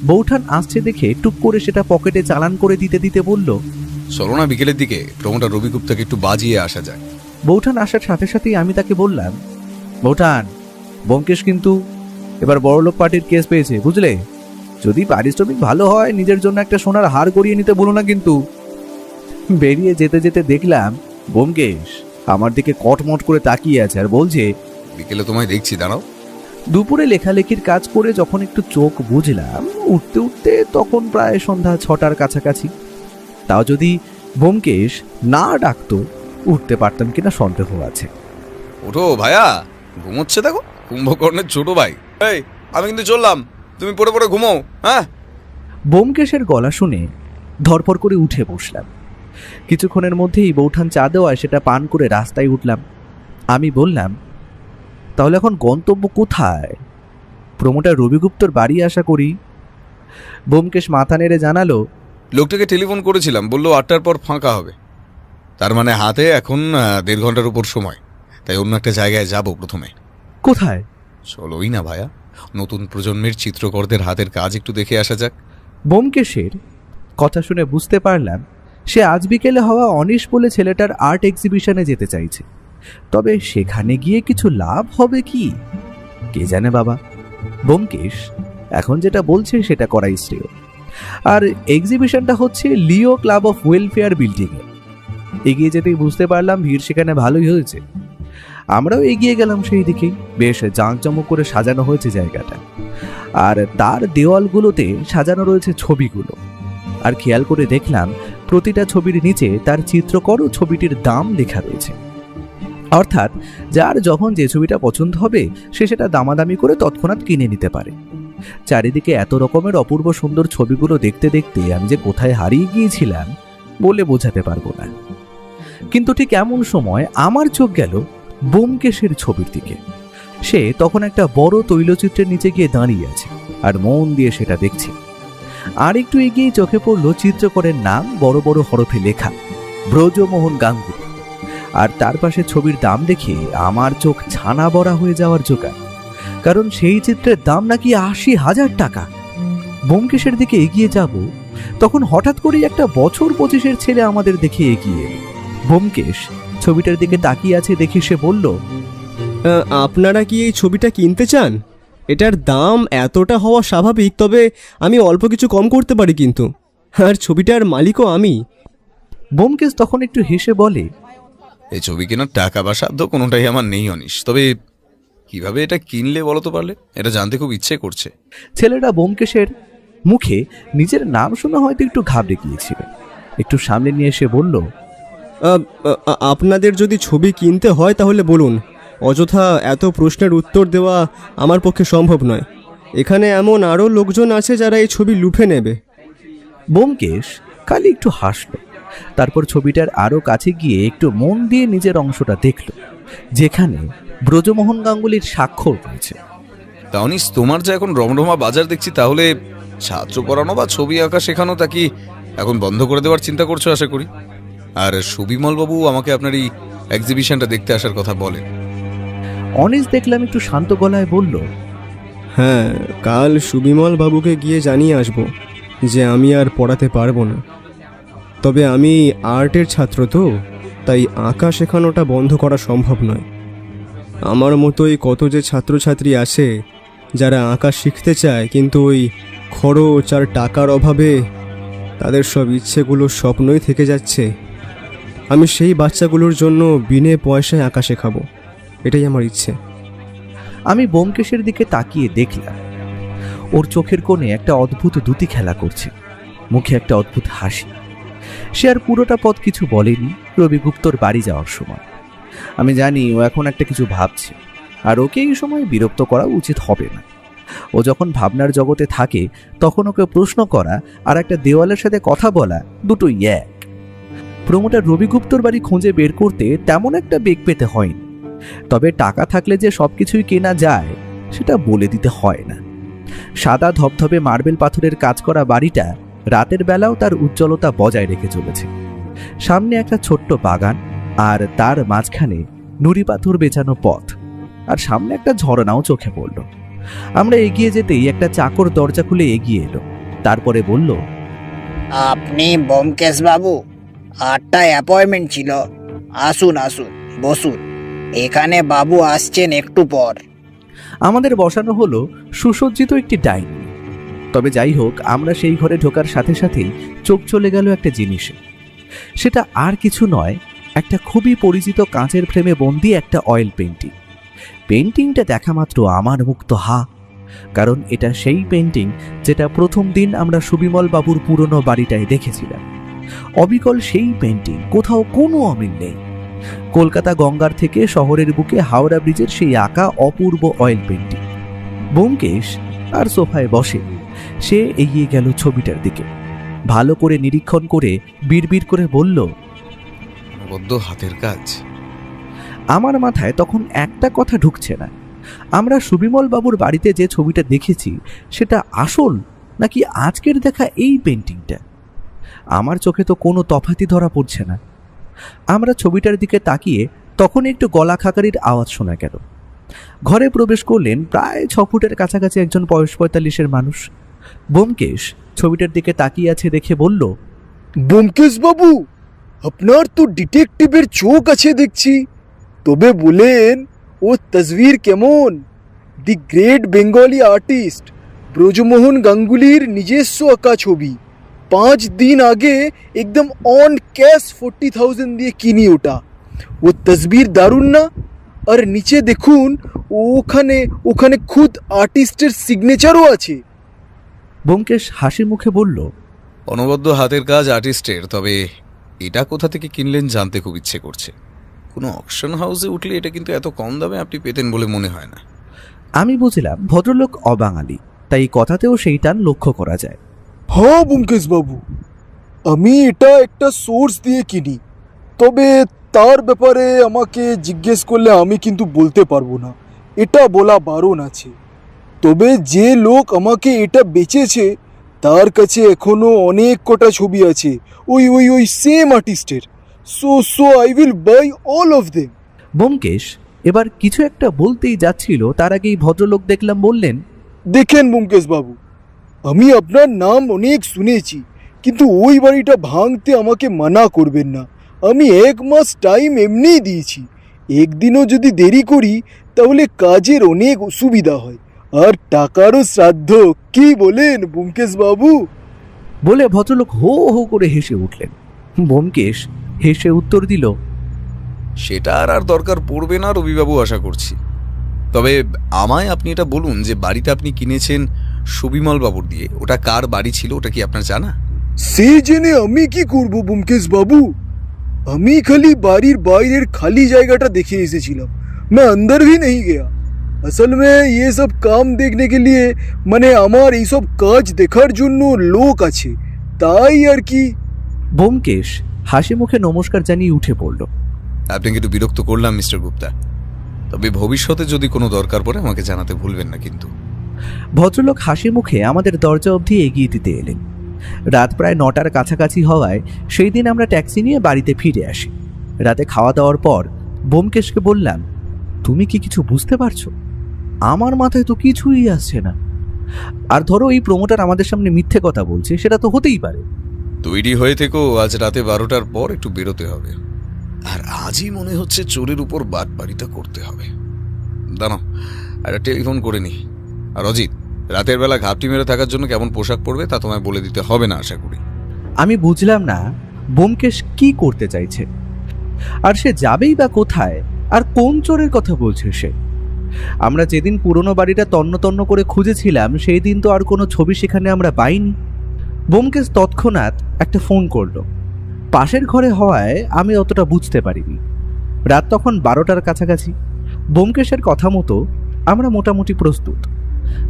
বৌঠান আসছে দেখে টুক করে সেটা পকেটে চালান করে দিতে দিতে বলল, চলো না বিকেলের দিকে প্রমোটার রবি গুপ্তাকে একটু বাজিয়ে আসা যায়। বৌঠান আসার সাথে সাথেই আমি তাকে বললাম, বৌঠান, ব্যোমকেশ কিন্তু এবার বড়লোক পার্টির কেস পেয়েছে, বুঝলে? যদি পারিশ্রমিক ভালো হয় নিজের জন্য একটা সোনার হার গড়িয়ে নিতে বলো না কিন্তু। বেরিয়ে যেতে যেতে দেখলাম ব্যোমকেশ আমার দিকে কটমট করে তাকিয়ে আছে আর বলছে, বিকেলে তোমায় দেখছি, দাঁড়াও। দুপুরে লেখালেখির কাজ করে যখন একটু চোখ বুঝলাম, উঠতে উঠতে তখন প্রায় সন্ধ্যা 6টার কাছাকাছি। তাও যদি ব্যোমকেশ না ডাকতো উঠতে পারতাম কিনা সন্দেহ আছে। ওঠো ভাইয়া, ঘুমোচ্ছে দেখো কুম্ভকর্ণের ছোট ভাই। এই আমি কিন্তু চললাম, তুমি পড়ে পড়ে ঘুমো। হ্যাঁ। ব্যোমকেশের গলা শুনে ধরপড় করে উঠে বসলাম। কিছুক্ষণের মধ্যেই বৌঠান চা দেওয়ায় সেটা পান করে রাস্তায় উঠলাম। আমি বললাম, তাহলে এখন গন্তব্য কোথায়? প্রমোটার রবিগুপ্তর বাড়ি আশা করি। ব্যোমকেশ মাথা নেড়ে জানালো, লোকটাকে টেলিফোন করেছিলাম, বললো 8টার পর ফাঁকা হবে। তার মানে হাতে এখন 1.5 ঘন্টার উপর সময়, তাই অন্য একটা জায়গায় যাব প্রথমে। কোথায়? চলোই না ভাইয়া, নতুন প্রজন্মের চিত্রকরদের হাতের কাজ একটু দেখে আসা যাক। ব্যোমকেশের কথা শুনে বুঝতে পারলাম সে আজ বিকেলে হওয়া অনিশ বলে ছেলেটার আর্ট এক্সিবিশনে যেতে চাইছে। তবে সেখানে গিয়ে কিছু লাভ হবে কি কে জানে বাবা। ব্যোমকেশ এখন যেটা বলছে সেটা করাই শ্রেয়। আর এক্সিবিশনটা হচ্ছে লিও ক্লাব অফ ওয়েলফেয়ার বিল্ডিংয়ে। এগিয়ে যেতেই বুঝতে পারলাম ভিড় সেখানে ভালোই হয়েছে। আমরাও এগিয়ে গেলাম সেই দিকেই। বেশ জাঁকজমক করে সাজানো হয়েছে জায়গাটা, আর তার দেওয়ালগুলোতে সাজানো রয়েছে ছবিগুলো। আর খেয়াল করে দেখলাম প্রতিটা ছবির নিচে তার চিত্রকর ও ছবিটির দাম লেখা রয়েছে। অর্থাৎ যার যখন যে ছবিটা পছন্দ হবে সে সেটা দামাদামি করে তৎক্ষণাৎ কিনে নিতে পারে। চারিদিকে এত রকমের অপূর্ব সুন্দর ছবিগুলো দেখতে দেখতে আমি যে কোথায় হারিয়ে গিয়েছিলাম বলে বোঝাতে পারবো না। কিন্তু ঠিক এমন সময় আমার চোখ গেল ব্যোমকেশের ছবির দিকে। সে তখন একটা বড় তৈলচিত্রের নিচে গিয়ে দাঁড়িয়ে আছে আর মন দিয়ে সেটা দেখছে। আর একটু এগিয়ে চোখে পড়ল চিত্রকরের নাম বড় বড় হরফে লেখা, ব্রজমোহন গাঙ্গুলি। আর তার পাশে ছবির দাম দেখে আমার চোখ ছানা বড়া হয়ে যাওয়ার জোগাড়, কারণ সেই চিত্রের দাম নাকি ৮০,০০০ টাকা। ব্যোমকেশের দিকে এগিয়ে যাব, তখন হঠাৎ করেই একটা বছর ২৫-এর ছেলে আমাদের দেখে এগিয়ে এলো। ব্যোমকেশ ছবিটার দিকে তাকিয়ে আছে দেখে সে বলল, আপনারা কি এই ছবিটা কিনতে চান? এটার দাম এতটা হওয়া স্বাভাবিক, তবে আমি অল্প কিছু কম করতে পারি কিন্তু, আর ছবিটার মালিকও আমি। ব্যোমকেশ তখন একটু হেসে বলে, এই ছবি কেনার টাকা বা সাধ্য কোনোটাই আমার নেই অনিশ, তবে কিভাবে এটা কিনলে বলো তো পারলে, এটা জানতে খুব ইচ্ছে করছে। ছেলেটা ব্যোমকেশের মুখে নিজের নাম শুনে হয়তো একটু ঘাবড়ে গিয়েছিল। একটু সামনে নিয়ে এসে বলল, আপনাদের যদি ছবি কিনতে হয় তাহলে বলুন, অযথা এত প্রশ্নের উত্তর দেওয়া আমার পক্ষে সম্ভব নয়। এখানে এমন আরও লোকজন আছে যারা এই ছবি লুফে নেবে। ব্যোমকেশ খালি একটু হাসল, তারপর ছবিটার আরো কাছে গিয়ে একটু মন দিয়ে নিজের অংশটা দেখল, যেখানে ব্রজমোহন গাঙ্গুলির স্বাক্ষর রয়েছে। তা অনিশ, তোমার যা এখন রমরমা বাজার দেখছি, তাহলে ছাত্র পড়ানো বা ছবি আঁকা শেখানো তা কি এখন বন্ধ করে দেওয়ার চিন্তা করছো আশা করি? আর সুবিমল বাবু আমাকে আপনার এই এক্সিবিশনটা দেখতে আসার কথা বলেন। অনিশ দেখলাম একটু শান্ত গলায় বলল, হ্যাঁ, কাল সুবিমল বাবুকে গিয়ে জানিয়ে আসব যে আমি আর পড়াতে পারবো না। তবে আমি আর্টের ছাত্র তো, তাই আঁকা শেখানোটা বন্ধ করা সম্ভব নয়। আমার মতোই কত যে ছাত্রছাত্রী আছে যারা আঁকা শিখতে চায়, কিন্তু ওই খরচ আর টাকার অভাবে তাদের সব ইচ্ছেগুলো স্বপ্নই থেকে যাচ্ছে। আমি সেই বাচ্চাগুলোর জন্য বিনে পয়সায় আঁকা শেখাবো, এটাই আমার ইচ্ছে। আমি ব্যোমকেশের দিকে তাকিয়ে দেখলাম ওর চোখের কোণে একটা অদ্ভুত দ্যুতি খেলা করছে, মুখে একটা অদ্ভুত হাসি। সে আর পুরোটা পথ কিছু বলেনি রবিগুপ্তর বাড়ি যাওয়ার সময়। আমি জানি ও এখন একটা কিছু ভাবছে, আর ওকে এই সময় বিরক্ত করা উচিত হবে না। ও যখন ভাবনার জগতে থাকে তখন ওকে প্রশ্ন করা আর একটা দেওয়ালের সাথে কথা বলা দুটোই এক। প্রমোটার রবিগুপ্তর বাড়ি খুঁজে বের করতে তেমন একটা বেগ পেতে হয়নি, তবে টাকা থাকলে যে সবকিছুই কেনা যায় সেটা বলে দিতে হয় না। সাদা ধবধবে মার্বেল পাথরের কাজ করা বাড়িটা রাতের বেলাও তার উজ্জ্বলতা বজায় রেখে চলেছে। সামনে একটা ছোট্ট বাগান, আর তার মাঝখানে নুড়ি পাথর বেছানো পথ, আর সামনে একটা ঝর্ণাও চোখে পড়ল। আমরা এগিয়ে যেতেই একটা চাকর দরজা খুলে এগিয়ে এলো, তারপরে বলল, আপনি ব্যোমকেশ বাবু? 8টায় অ্যাপয়েন্টমেন্ট ছিল। আসুন আসুন, বসুন, এখানে বাবু আসছেন একটু পর। আমাদের বসানো হলো সুসজ্জিত একটি ডাইনিং। তবে যাই হোক, আমরা সেই ঘরে ঢোকার সাথে সাথেই চোখ চলে গেল একটা জিনিসে। সেটা আর কিছু নয়, একটা খুবই পরিচিত কাঁচের ফ্রেমে বন্দি একটা অয়েল পেন্টিং। পেন্টিংটা দেখা মাত্র আমার মুখ তো হা, কারণ এটা সেই পেন্টিং যেটা প্রথম দিন আমরা সুবিমল বাবুর পুরনো বাড়িটায় দেখেছিলাম। অবিকল সেই পেন্টিং, কোথাও কোনো অমিল নেই। কলকাতা গঙ্গার থেকে শহরের বুকে হাওড়া ব্রিজের সেই আঁকা অপূর্ব অয়েল পেন্টিং। ব্যোমকেশ আর সোফায় বসে সে এগিয়ে গেল ছবিটার দিকে, ভালো করে নিরীক্ষণ করে বিড়বিড় করে বলল, বড্ড হাতের কাজ। আমার মাথায় তখন একটা কথা ঢুকছে না, আমরা সুবিমল বাবুর বাড়িতে যে ছবিটা দেখেছি সেটা আসল নাকি আজকের দেখা এই পেন্টিংটা। আমার চোখে তো কোনো তফাতই ধরা পড়ছে না। আমরা ছবিটার দিকে তাকিয়ে তখন একটু গলা খাকারির আওয়াজ শোনা গেল। ঘরে প্রবেশ করলেন প্রায় 6 ফুটের কাছাকাছি একজন বয়স 45-এর মানুষ। ব্যোমকেশ ছবিটার দিকে তাকিয়ে আছে দেখে বলল, ব্যোমকেশ বাবু, আপনার তো ডিটেকটিভের চোখ আছে দেখছি। তবে বলেন, ও তসবির কেমন? The great Bengali artist Brajamohan গাঙ্গুলির নিজস্ব আঁকা ছবি। 5 দিন আগে একদম অন ক্যাশ 40,000 দিয়ে কিনি ওটা। ও তসবির দারুণ না? আর নিচে দেখুন, ওখানে ওখানে খুদ আর্টিস্টের সিগনেচারও আছে। ব্যোমকেশ হাসি মুখে বলল, অনবদ্য হাতের কাজ আর্টিস্টের, তবে এটা কোথা থেকে কিনলেন জানতে খুব ইচ্ছে করছে। কোনো অকশন হাউসে উঠলে এটা কিন্তু এত কম দামে আপনি পেতেন বলে মনে হয় না। আমি বুঝলাম ভদ্রলোক অবাঙালি, তাই কথাতেও সেই টান লক্ষ্য করা যায়। হ্যাঁ ব্যোমকেশ বাবু, আমি এটা একটা সোর্স দিয়ে কিনি, তবে তার ব্যাপারে আমাকে জিজ্ঞেস করলে আমি কিন্তু বলতে পারবো না, এটা বলা বারণ আছে। তবে যে লোক আমাকে এটা বেচেছে তার কাছে এখনো অনেক কটা ছবি আছে ওই ওই ওই সেম আর্টিস্টের। So I will buy all of them. Byomkesh এবার কিছু একটা বলতেই যাচ্ছিল, তার আগেই ভদ্রলোক দেখলাম বললেন, দেখেন ব্যোমকেশ বাবু, আমি আপনার নাম অনেক শুনেছি, কিন্তু ওই বাড়িটা ভাঙতে আমাকে মানা করবেন না। আমি 1 মাস টাইম এমনিই দিয়েছি। একদিনও যদি দেরি করি তাহলে কাজের অনেক অসুবিধা হয়, আর টাকারও শ্রাদ্ধ। কি বলেন ব্যোমকেশ বাবু? বলে ভদ্রলোক হো হো করে হেসে উঠলেন। ব্যোমকেশ হেসে উত্তর দিল, সেটা আর দরকার পড়বে না রবিবাবু, আশা করছি। তবে আমায় আপনি এটা বলুন যে বাড়িটা আপনি কিনেছেন সুবিমল বাবুর দিয়ে, ওটা কার বাড়ি ছিল, ওটা কি আপনার জানা? সে জেনে আমি কি করব ব্যোমকেশ বাবু? আমি খালি বাড়ির বাইরের খালি জায়গাটা দেখে এসেছিলাম, मैं अंदर भी नहीं गया। असल में ये सब काम देखने के लिए মানে আমার এই সব কাজ দেখার জন্য লোক আছে, তাই আর কি। ব্যোমকেশ হাসি মুখে নমস্কার জানিয়ে উঠে পড়ল। আপনাকে একটু বিরক্ত করলাম মিস্টার গুপ্তা, তবে ভবিষ্যতে যদি কোনো দরকার পড়ে আমাকে জানাতে ভুলবেন না কিন্তু। ভদ্রলোক হাসি মুখে আমাদের দরজা অবধি এগিয়ে দিতে এলেন। রাত প্রায় 9টার কাছাকাছি হওয়ায় সেই দিন আমরা ট্যাক্সি নিয়ে বাড়িতে ফিরে আসি। রাতে খাওয়া দাওয়ার পর ব্যোমকেশকে বললাম, তুমি কি কিছু বুঝতে পারছো? আমার মাথায় তো কিছুই আসছে না। আর ধরো এই প্রমোটার আমাদের সামনে মিথ্যে কথা বলছে, সেটা তো হতেই পারে। তৈরি হয়ে থেকো, আজ রাতে 12টার পর একটু বেরোতে হবে। আর আজই মনে হচ্ছে চোরের উপর বাটপাড়িটা করতে হবে। দাঁড়াও, একটা টেলিফোন করে নি। আর অজিত, রাতের বেলা ঘাপটি মেরে থাকার জন্য কেমন পোশাক পরবে তা তোমায় বলে দিতে হবে না আশা করি। আমি বুঝলাম না ব্যোমকেশ কি করতে চাইছে, আর সে যাবেই বা কোথায়, আর কোন চোরের কথা বলছে সে। আমরা যেদিন পুরনো বাড়িটা তন্ন তন্ন করে খুঁজেছিলাম সেই দিন তো আর কোনো ছবি সেখানে আমরা পাইনি। ব্যোমকেশ তৎক্ষণাৎ একটা ফোন করলো। পাশের ঘরে হওয়ায় আমি অতটা বুঝতে পারিনি। রাত তখন 12টার কাছাকাছি। ব্যোমকেশের কথা মতো আমরা মোটামুটি প্রস্তুত।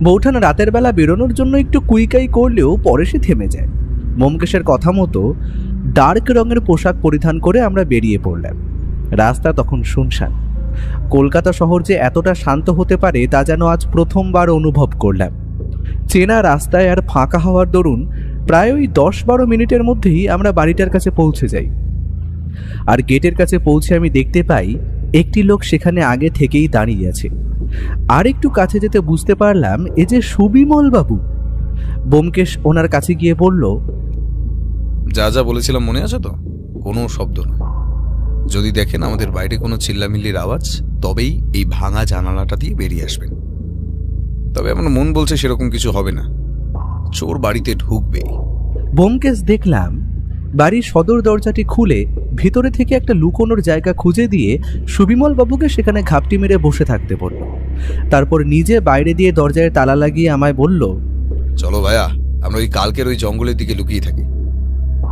বৌঠান রাতের বেলা বেরোনোর জন্য একটু কুইকাই করলেও পরে সে থেমে যায়। ব্যোমকেশের কথা মতো ডার্ক রঙের পোশাক পরিধান করে আমরা বেরিয়ে পড়লাম। রাস্তা তখন শুনশান। কলকাতা শহর যে এতটা শান্ত হতে পারে তা যেন আজ প্রথমবার অনুভব করলাম। চেনা রাস্তায় আর ফাঁকা হওয়ার দরুন প্রায় ওই 10-12 মিনিটের মধ্যেই আমরা বাড়িটার কাছে পৌঁছে যাই। আর গেটের কাছে পৌঁছে আমি দেখতে পাই একটি লোক সেখানে আগে থেকেই দাঁড়িয়ে আছে। আর একটু কাছে যেতে বুঝতে পারলাম এ যে সুবিমল বাবু। ব্যোমকেশ ওনার কাছে গিয়ে বলল, যা যা বলেছিলাম মনে আছে তো? কোনো শব্দ না। যদি দেখেন আমাদের বাইরে কোনো চিল্লামিল্লির আওয়াজ, তবেই এই ভাঙা জানালাটা দিয়ে বেরিয়ে আসবেন। তবে আমার মন বলছে সেরকম কিছু হবে না, চোর বাড়িতে ঢুকবে। ব্যোমকেশ দেখলাম বাড়ির সদর দরজাটি খুলে ভিতরে থেকে একটা লুকোনোর জায়গা খুঁজে দিয়ে সুবিমল বাবুকে সেখানে ঘাপটি মেরে বসে থাকতে বলল। তারপর নিজে বাইরে দিয়ে দরজায় তালা লাগিয়ে আমায় বলল, চলো ভাইয়া, আমরা ওই কালকের ওই জঙ্গলের দিকে লুকিয়ে থাকি।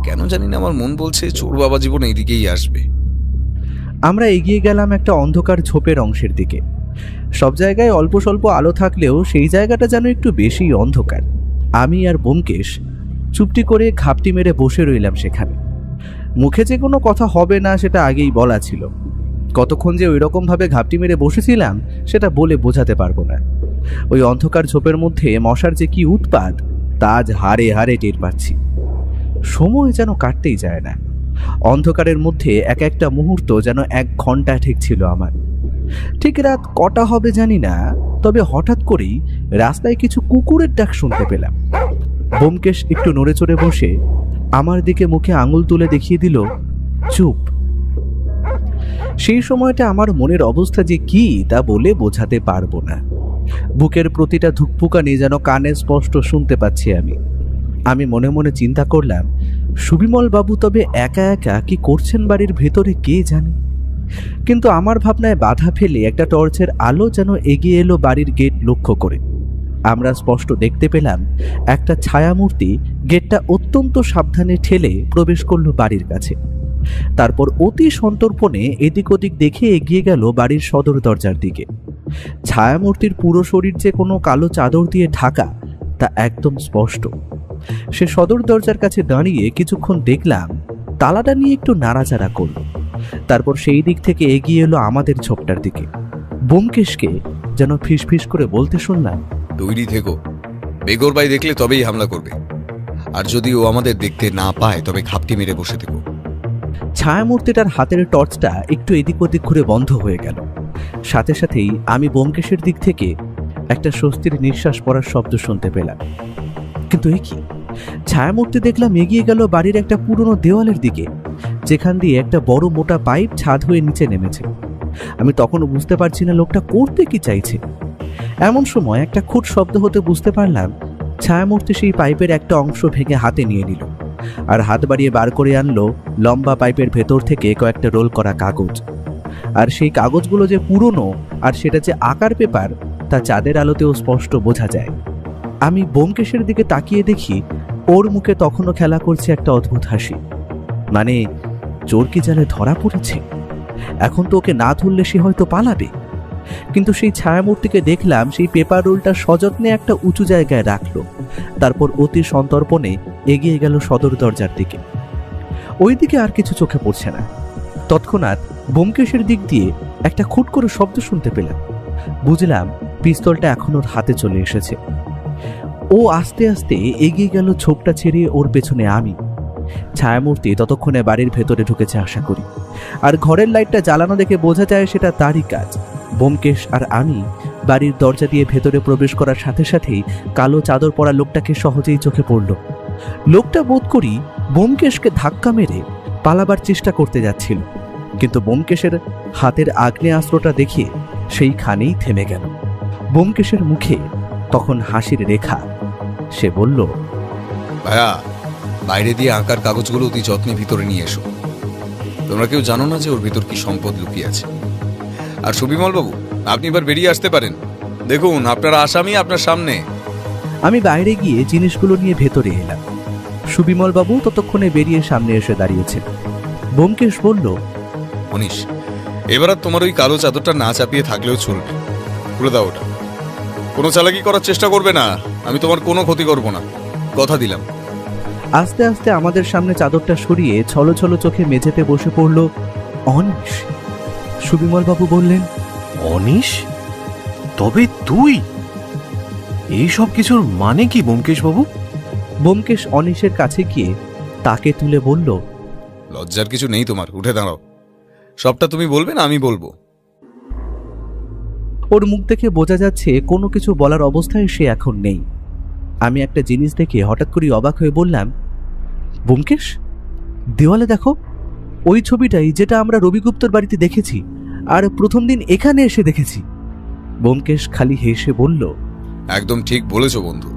কেন জানি না আমার মন বলছে চোর বাবা জীবন এইদিকেই আসবে। আমরা এগিয়ে গেলাম একটা অন্ধকার ঝোপের অংশের দিকে। সব জায়গায় অল্প স্বল্প আলো থাকলেও সেই জায়গাটা যেন একটু বেশি অন্ধকার। আমি আর ব্যোমকেশ চুপটি করে ঘাপটি মেরে বসে রইলাম সেখানে। মুখে যে কোনো কথা হবে না সেটা আগেই বলা ছিল। কতক্ষণ যে ওই রকমভাবে ঘাপটি মেরে বসেছিলাম সেটা বলে বোঝাতে পারবো না। ওই অন্ধকার ঝোপের মধ্যে মশার যে কি উৎপাত তা আজ হাড়ে হাড়ে টের পাচ্ছি। সময় যেন কাটতেই যায় না। অন্ধকারের মধ্যে এক একটা মুহূর্ত যেন 1 ঘন্টা ঠেকছিল আমার। ঠিক রাত কটা হবে জানি না, তবে হঠাৎ করেই রাস্তায় কিছু কুকুরের ডাক শুনতে পেলাম। ব্যোমকেশ একটু নড়ে চড়ে বসে আমার দিকে মুখে আঙুল তুলে দেখিয়ে দিল, চুপ। সেই সময়টা আমার মনের অবস্থা যে কি তা বলে বোঝাতে পারবো না। বুকের প্রতিটা ধুকপুকানি যেন কানে স্পষ্ট শুনতে পাচ্ছি আমি। আমি মনে মনে চিন্তা করলাম, সুবিমল বাবু তবে একা একা কি করছেন বাড়ির ভেতরে কে জানে। কিন্তু আমার ভাবনায় বাধা ফেলে একটা টর্চের আলো যেন এগিয়ে এলো বাড়ির গেট লক্ষ্য করে। আমরা স্পষ্ট দেখতে পেলাম একটা ছায়ামূর্তি গেটটা অত্যন্ত সাবধানে ঠেলে প্রবেশ করলো বাড়ির কাছে। তারপর অতি সন্তর্পণে এদিক ওদিক দেখে এগিয়ে গেল বাড়ির সদর দরজার দিকে। ছায়ামূর্তির পুরো শরীর যে কোনো কালো চাদর দিয়ে ঢাকা তা একদম স্পষ্ট। সে সদর দরজার কাছে দাঁড়িয়ে কিছুক্ষণ দেখলাম, তালাটা নিয়ে একটু নাড়াচাড়া করল। তারপর সেই দিক থেকে এগিয়ে এলো আমাদের ঝোপটার দিকে। ব্যোমকেশকে যেন ফিসফিস করে বলতে শুনলাম, তৈরি থেকো, বেগর ভাই দেখলে তবেই হামলা করবে। আর যদি ও আমাদের দেখতে না পায় তবে খাপটি মেরে বসে থেকো। ছায়ামূর্তিটার হাতের টর্চটা একটু এদিক ওদিক ঘুরে বন্ধ হয়ে গেল। সাথে সাথেই আমি ব্যোমকেশের দিক থেকে একটা স্বস্তির নিঃশ্বাস পড়ার শব্দ শুনতে পেলাম। কিন্তু এ কি? ছায়ামূর্তি দেখলাম এগিয়ে গেল বাড়ির একটা পুরনো দেওয়ালের দিকে, যেখান দিয়ে একটা বড় মোটা পাইপ ছাদ হয়ে নিচে নেমেছে। আমি তখনও বুঝতে পারছি না লোকটা করতে কি চাইছে। এমন সময় একটা খুট শব্দ হতে বুঝতে পারলাম ছায়ামূর্তি সেই পাইপের একটা অংশ ভেঙে হাতে নিয়ে নিল আর হাত বাড়িয়ে বার করে আনলো লম্বা পাইপের ভেতর থেকে কয়েকটা রোল করা কাগজ। আর সেই কাগজগুলো যে পুরনো আর সেটা যে আকার পেপার তা চাঁদের আলোতেও স্পষ্ট বোঝা যায়। আমি ব্যোমকেশের দিকে তাকিয়ে দেখি ওর মুখে তখনও খেলা করছে একটা অদ্ভুত হাসি। মানে চোর কি জালে ধরা পড়েছে? এখন তো ওকে না ধরলে সে হয়তো পালাবে। কিন্তু সেই ছায়ামূর্তিকে দেখলাম সেই পেপার রোলটা সযত্নে একটা উঁচু জায়গায় রাখলো, তারপর অতি সন্তর্পণে এগিয়ে গেল সদর দরজার দিকে। ওই দিকে আর কিছু চোখে পড়ছে না। তৎক্ষণাৎ ব্যোমকেশের দিক দিয়ে একটা খুট করে শব্দ শুনতে পেলাম। বুঝলাম পিস্তলটা এখন ওর হাতে চলে এসেছে। ও আস্তে আস্তে এগিয়ে গেল, ছোপটা ছেড়ে ওর পেছনে আমি। ছায়ামূর্তি ততক্ষণে বাড়ির ভেতরে ঢুকেছে আশা করি, আর ঘরের লাইটটা জ্বালানো দেখে বোঝা যায় সেটা তারই কাজ। ব্যোমকেশ আর আমি বাড়ির দরজা দিয়ে ভেতরে প্রবেশ করার সাথে সাথেই কালো চাদর পরা লোকটাকে সহজেই চোখে পড়ল। লোকটা বোধ করি ব্যোমকেশকে ধাক্কা মেরে পালাবার চেষ্টা করতে যাচ্ছিল, কিন্তু ব্যোমকেশের হাতের আগ্নেয়াস্ত্রটা দেখে সেইখানেই থেমে গেল। ব্যোমকেশের মুখে তখন হাসির রেখা। সে বলল, ভাইয়া, বাইরে দিয়ে আঁকার কাগজগুলো অতি যত্নে ভিতরে নিয়ে এসো। তোমরা কেউ জানো না যে ওর ভিতর কি সম্পদ লুকিয়ে আছে। আর সুবিমল বাবু, আপনি এবার বেরিয়ে আসতে পারেন। দেখুন, আপনার আসামি আপনার সামনে। আমি বাইরে গিয়ে জিনিসগুলো নিয়ে ভেতরে এলাম। সুবিমল বাবু ততক্ষণে বেরিয়ে সামনে এসে দাঁড়িয়েছেন। ব্যোমকেশ বলল, অনিশ, এবার আর তোমার ওই কালো চাদরটা না চাপিয়ে থাকলেও চলবে। খুলে দাও ওটা। কোনো চালাকি করার চেষ্টা করবে না, আমি তোমার কোনো ক্ষতি করব না, কথা দিলাম। আস্তে আস্তে আমাদের সামনে চাদরটা সরিয়ে ছলো ছলো চোখে মেঝেতে বসে পড়ল অনিশ। সুবিমল বাবু বললেন, অনিশ? তবে তুই? এই সব কিছুর মানে কি ব্যোমকেশ বাবু? ব্যোমকেশ অনিশের কাছে গিয়ে তাকে তুলে বলল, লজ্জার কিছু নেই তোমার, উঠে দাঁড়াও। সবটা তুমি বলবে না আমি বলবো? ওর মুখ দেখে বোঝা যাচ্ছে কোনো কিছু বলার অবস্থায় সে এখন নেই। আমি একটা জিনিস দেখে হঠাৎ করে অবাক হয়ে বললাম, ব্যোমকেশ, দেওয়ালে দেখো, ওই ছবিটাই যেটা আমরা রবিগুপ্তর বাড়িতে দেখেছি আর প্রথম দিন এখানে এসে দেখেছি। ব্যোমকেশ খালি হেসে বলল, একদম ঠিক বলেছো বন্ধু।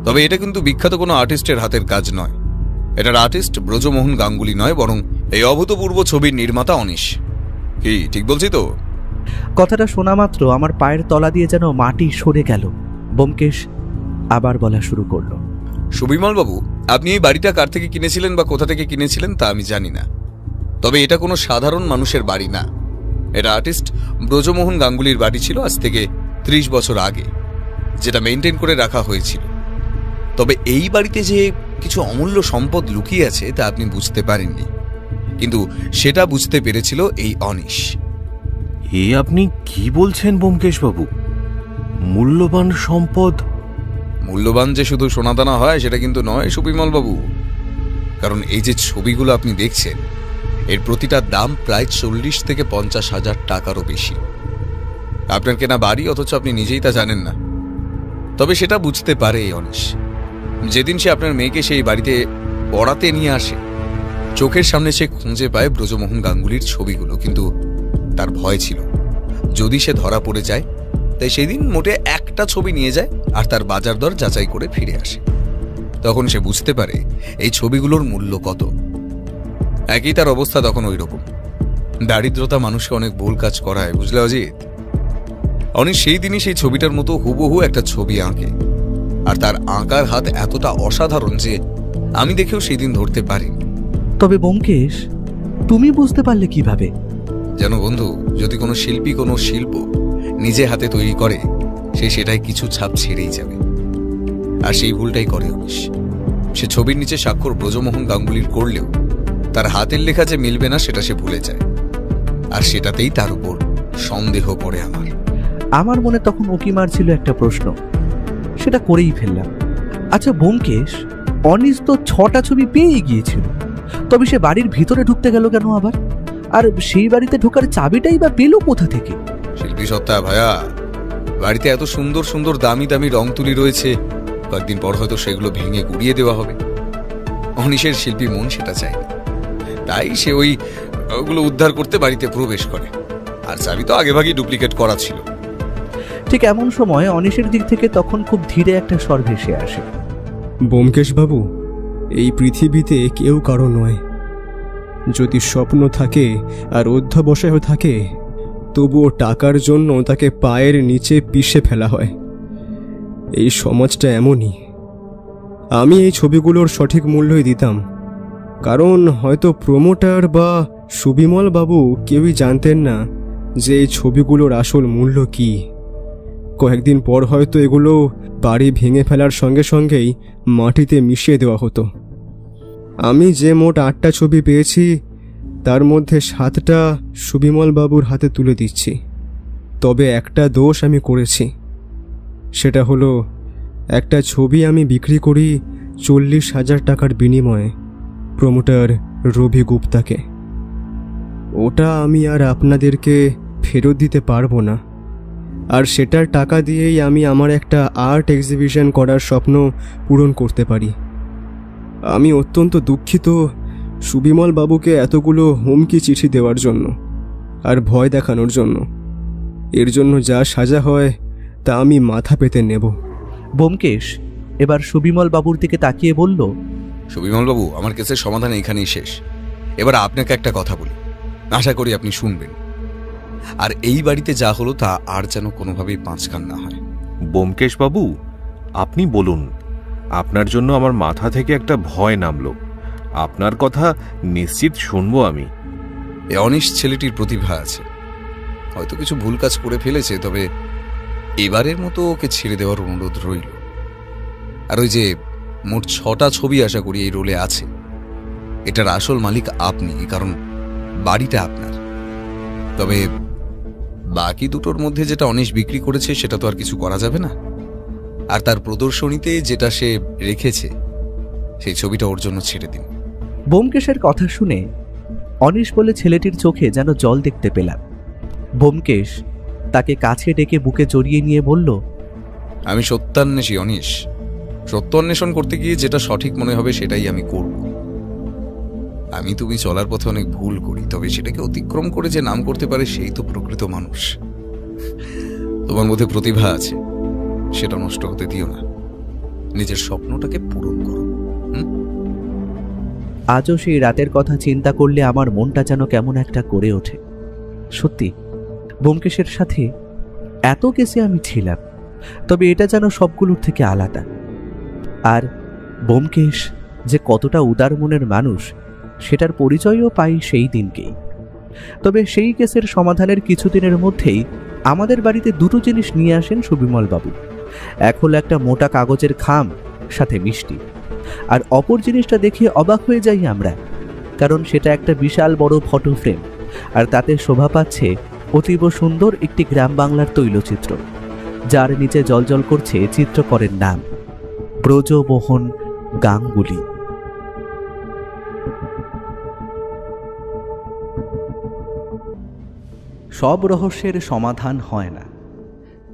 তবে এটা কিন্তু বিখ্যাত কোনো আর্টিস্টের হাতের কাজ নয়। এটার আর্টিস্ট ব্রজমোহন গাঙ্গুলি নয়, বরং এই অভূতপূর্ব ছবির নির্মাতা অনিশ। কি ঠিক বলছি তো? কথাটা শোনা মাত্র আমার পায়ের তলা দিয়ে যেন মাটি সরে গেল। ব্যোমকেশ আবার বলা শুরু করলো, সুবিমল বাবু, আপনি এই বাড়িটা কার থেকে কিনেছিলেন বা কোথা থেকে কিনেছিলেন তা আমি জানি না, তবে এটা কোনো সাধারণ মানুষের বাড়ি না। এটা আর্টিস্ট ব্রজমোহন গাঙ্গুলির বাড়ি ছিল আজ থেকে 30 বছর আগে, যেটা মেনটেন করে রাখা হয়েছিল। তবে এই বাড়িতে যে কিছু অমূল্য সম্পদ লুকিয়ে আছে তা আপনি বুঝতে পারেননি, কিন্তু সেটা বুঝতে পেরেছিল এই অনিশ। এ আপনি কি বলছেন ব্যোমকেশ বাবু? মূল্যবান সম্পদ? মূল্যবান যে শুধু সোনাদানা হয় সেটা কিন্তু নয় সুবিমল বাবু, কারণ এই যে ছবিগুলো আপনি দেখছেন এর প্রতিটার দাম প্রায় 40 থেকে 50 হাজার টাকারও বেশি। আপনার কেনা বাড়ি, অথচ আপনি নিজেই তা জানেন না। তবে সেটা বুঝতে পারে এই অনিশ। যেদিন সে আপনার মেয়েকে সেই বাড়িতে পড়াতে নিয়ে আসে, চোখের সামনে সে খুঁজে পায় ব্রজমোহন গাঙ্গুলির ছবিগুলো, কিন্তু তার ভয় ছিল যদি সে ধরা পড়ে যায়, তাই সেদিন মোটে একটা ছবি নিয়ে যায় আর তার বাজার দর যাচাই করে ফিরে আসে। তখন সে বুঝতে পারে এই ছবিগুলোর মূল্য কত। একই তার অবস্থা তখন ওই রকম। দারিদ্রতা মানুষকে অনেক ভুল কাজ করায়, বুঝলে অজিত? অনিশ সেই দিনই সেই ছবিটার মতো হুবহু একটা ছবি আঁকে, আর তার আঁকার হাত এতটা অসাধারণ যে আমি দেখেও সেই দিন ধরতে পারিনি। তবে ব্যোমকেশ, তুমি বুঝতে পারলে কিভাবে? যেন বন্ধু, যদি কোনো শিল্পী কোনো শিল্প নিজে হাতে তৈরি করে, সে সেটাই কিছু ছাপ ছেড়েই যাবে। আর সেই ভুলটাই করে অনিশ। সে ছবির নিচে স্বাক্ষর ব্রজমোহন গাঙ্গুলির করলেও তার হাতের লেখা যে মিলবে না সেটা সে ভুলে যায়, আর সেটাতেই তার উপর সন্দেহ পড়ে আমার। আমার মনে তখন উকি মারছিল একটা প্রশ্ন, সেটা করেই ফেললাম। আচ্ছা ব্যোমকেশ, অনিশ তো 6টা ছবি পেয়ে গিয়েছিল, তবে সে বাড়ির ভিতরে ঢুকতে গেল কেন আবার? আর সেই বাড়িতে ঢোকার চাবিটাই বা পেল কোথা থেকে? শিল্পী সত্তা ভাইয়া, বাড়িতে এত সুন্দর সুন্দর দামি দামি রং তুলি রয়েছে, কয়েকদিন পর হয়তো সেগুলো ভেঙে গুড়িয়ে দেওয়া হবে। অনিশের শিল্পী মন সেটা চায়, তাই সে ওগুলো উদ্ধার করতে বাড়িতে প্রবেশ করে। আর চাবি তো আগেভাগেই ডুপ্লিকেট করা ছিল। ঠিক এমন সময় অনিশের দিক থেকে তখন খুব ধীরে একটা স্বর ভেসে আসে। ব্যোমকেশবাবু, এই পৃথিবীতে কেউ কারো নয়। যদি স্বপ্ন থাকে আর অধ্যবসায়ও থাকে, তবুও টাকার জন্য তাকে পায়ের নিচে পিষে ফেলা হয়। এই সমাজটা এমনই। আমি এই ছবিগুলোর সঠিক মূল্যই দিতাম, কারণ হয়তো প্রমোটার বা সুবিমল বাবু কেউই জানতেন না যে এই ছবিগুলোর আসল মূল্য কি। কয়েকদিন পর হয়তো এগুলো বাড়ি ভেঙে ফেলার সঙ্গে সঙ্গেই মাটিতে মিশিয়ে দেওয়া হতো। আমি যে মোট 8টা ছবি পেয়েছি, তার মধ্যে 7টা সুবিমল বাবুর হাতে তুলে দিচ্ছি। তবে একটা দোষ আমি করেছি, সেটা হলো একটা ছবি আমি বিক্রি করি 40,000 টাকার বিনিময়ে প্রমোটার রবি গুপ্তাকে। ওটা আমি আর আপনাদেরকে ফেরত দিতে পারবো না, আর সেটার টাকা দিয়েই আমি আমার একটা আর্ট এক্সিবিশন করার স্বপ্ন পূরণ করতে পারি। আমি অত্যন্ত দুঃখিত সুবিমল বাবুকে এতগুলো হুমকি চিঠি দেওয়ার জন্য আর ভয় দেখানোর জন্য। এর জন্য যা সাজা হয় তা আমি মাথা পেতে নেব। ব্যোমকেশ এবার সুবিমল বাবুর দিকে তাকিয়ে বলল, সুবিমল বাবু, আমার কেসের সমাধান এখানেই শেষ। এবার আপনাকে একটা কথা বলি, আশা করি আপনি শুনবেন। আর এই বাড়িতে যা হলো তা আর যেন কোনোভাবেই পাঁচকান না হয়। ব্যোমকেশবাবু, আপনি বলুন। আপনার জন্য আমার মাথা থেকে একটা ভয় নামলো। আপনার কথা নিশ্চিত শুনবো আমি। এ অনিশ ছেলেটির প্রতিভা আছে, হয়তো কিছু ভুল কাজ করে ফেলেছে, তবে এবারের মতো ওকে ছেড়ে দেওয়ার অনুরোধ রইল। আর ওই যে মোট 6টা ছবি আশা করি এই রোলে আছে, এটার আসল মালিক আপনি, কারণ বাড়িটা আপনার। তবে বাকি দুটোর মধ্যে যেটা অনিশ বিক্রি করেছে সেটা তো আর কিছু করা যাবে না। আর তার প্রদর্শনীতে যেটা সে রেখেছে সেই ছবিটা ওর জন্য ছেড়ে দিন। ব্যোমকেশের কথা শুনে অনিশ বলে ছেলেটির চোখে যেন জল দেখতে পেলাম। ব্যোমকেশ তাকে কাছে ডেকে বুকে জড়িয়ে নিয়ে বলল, আমি সত্যান্বেষী অনিশ। সত্য অন্বেষণ করতে গিয়ে যেটা সঠিক মনে হবে সেটাই আমি করব। আমি তুমি চলার পথে অনেক ভুল করি, তবে সেটাকে অতিক্রম করে যে নাম করতে পারে সেই তো প্রকৃত মানুষ। তোমার মধ্যে প্রতিভা আছে, সেটা নষ্ট হতে দিও না। নিজের স্বপ্নটাকে পূরণ করো। আজও সেই রাতের কথা চিন্তা করলে আমার মনটা যেন কেমন একটা করে ওঠে। সত্যি ব্যোমকেশের সাথে এত কেসে আমি ছিলাম, তবে এটা যেন সবগুলোর থেকে আলাদা। আর ব্যোমকেশ যে কতটা উদার মনের মানুষ সেটার পরিচয়ও পাই সেই দিনকেই। তবে সেই কেসের সমাধানের কিছুদিনের মধ্যেই আমাদের বাড়িতে দুটো জিনিস নিয়ে আসেন সুবিমল বাবু। এক হলো একটা মোটা কাগজের খাম, সাথে মিষ্টি। আর অপর জিনিসটা দেখে অবাক হয়ে যাই আমরা, কারণ সেটা একটা বিশাল বড় ফটো ফ্রেম, আর তাতে শোভা পাচ্ছে অতীব সুন্দর একটি গ্রাম বাংলার তৈলচিত্র, যার নিচে জ্বলজ্বল করছে চিত্রকরের নাম ব্রজমোহন গাঙ্গুলি। সব রহস্যের সমাধান হয় না,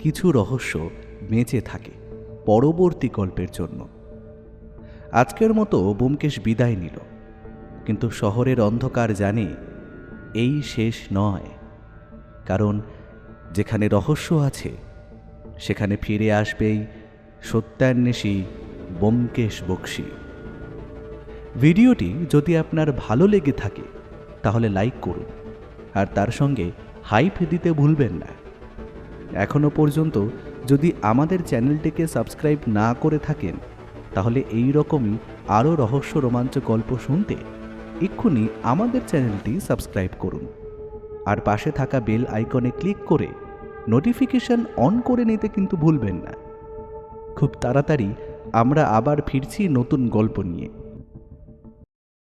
কিছু রহস্য বেঁচে থাকে পরবর্তী গল্পের জন্য। আজকের মতো ব্যোমকেশ বিদায় নিল, কিন্তু শহরের অন্ধকার জানে এই শেষ নয়, কারণ যেখানে রহস্য আছে সেখানে ফিরে আসবেই সত্যান্বেষী ব্যোমকেশ বক্সী। ভিডিওটি যদি আপনার ভালো লেগে থাকে তাহলে লাইক করুন, আর তার সঙ্গে হাইপ দিতে ভুলবেন না। এখনও পর্যন্ত যদি আমাদের চ্যানেলটিকে সাবস্ক্রাইব না করে থাকেন তাহলে এই রকমই আরও রহস্য রোমাঞ্চ গল্প শুনতে এক্ষুনি আমাদের চ্যানেলটি সাবস্ক্রাইব করুন, আর পাশে থাকা বেল আইকনে ক্লিক করে নোটিফিকেশন অন করে নিতে কিন্তু ভুলবেন না। খুব তাড়াতাড়ি আমরা আবার ফিরছি নতুন গল্প নিয়ে।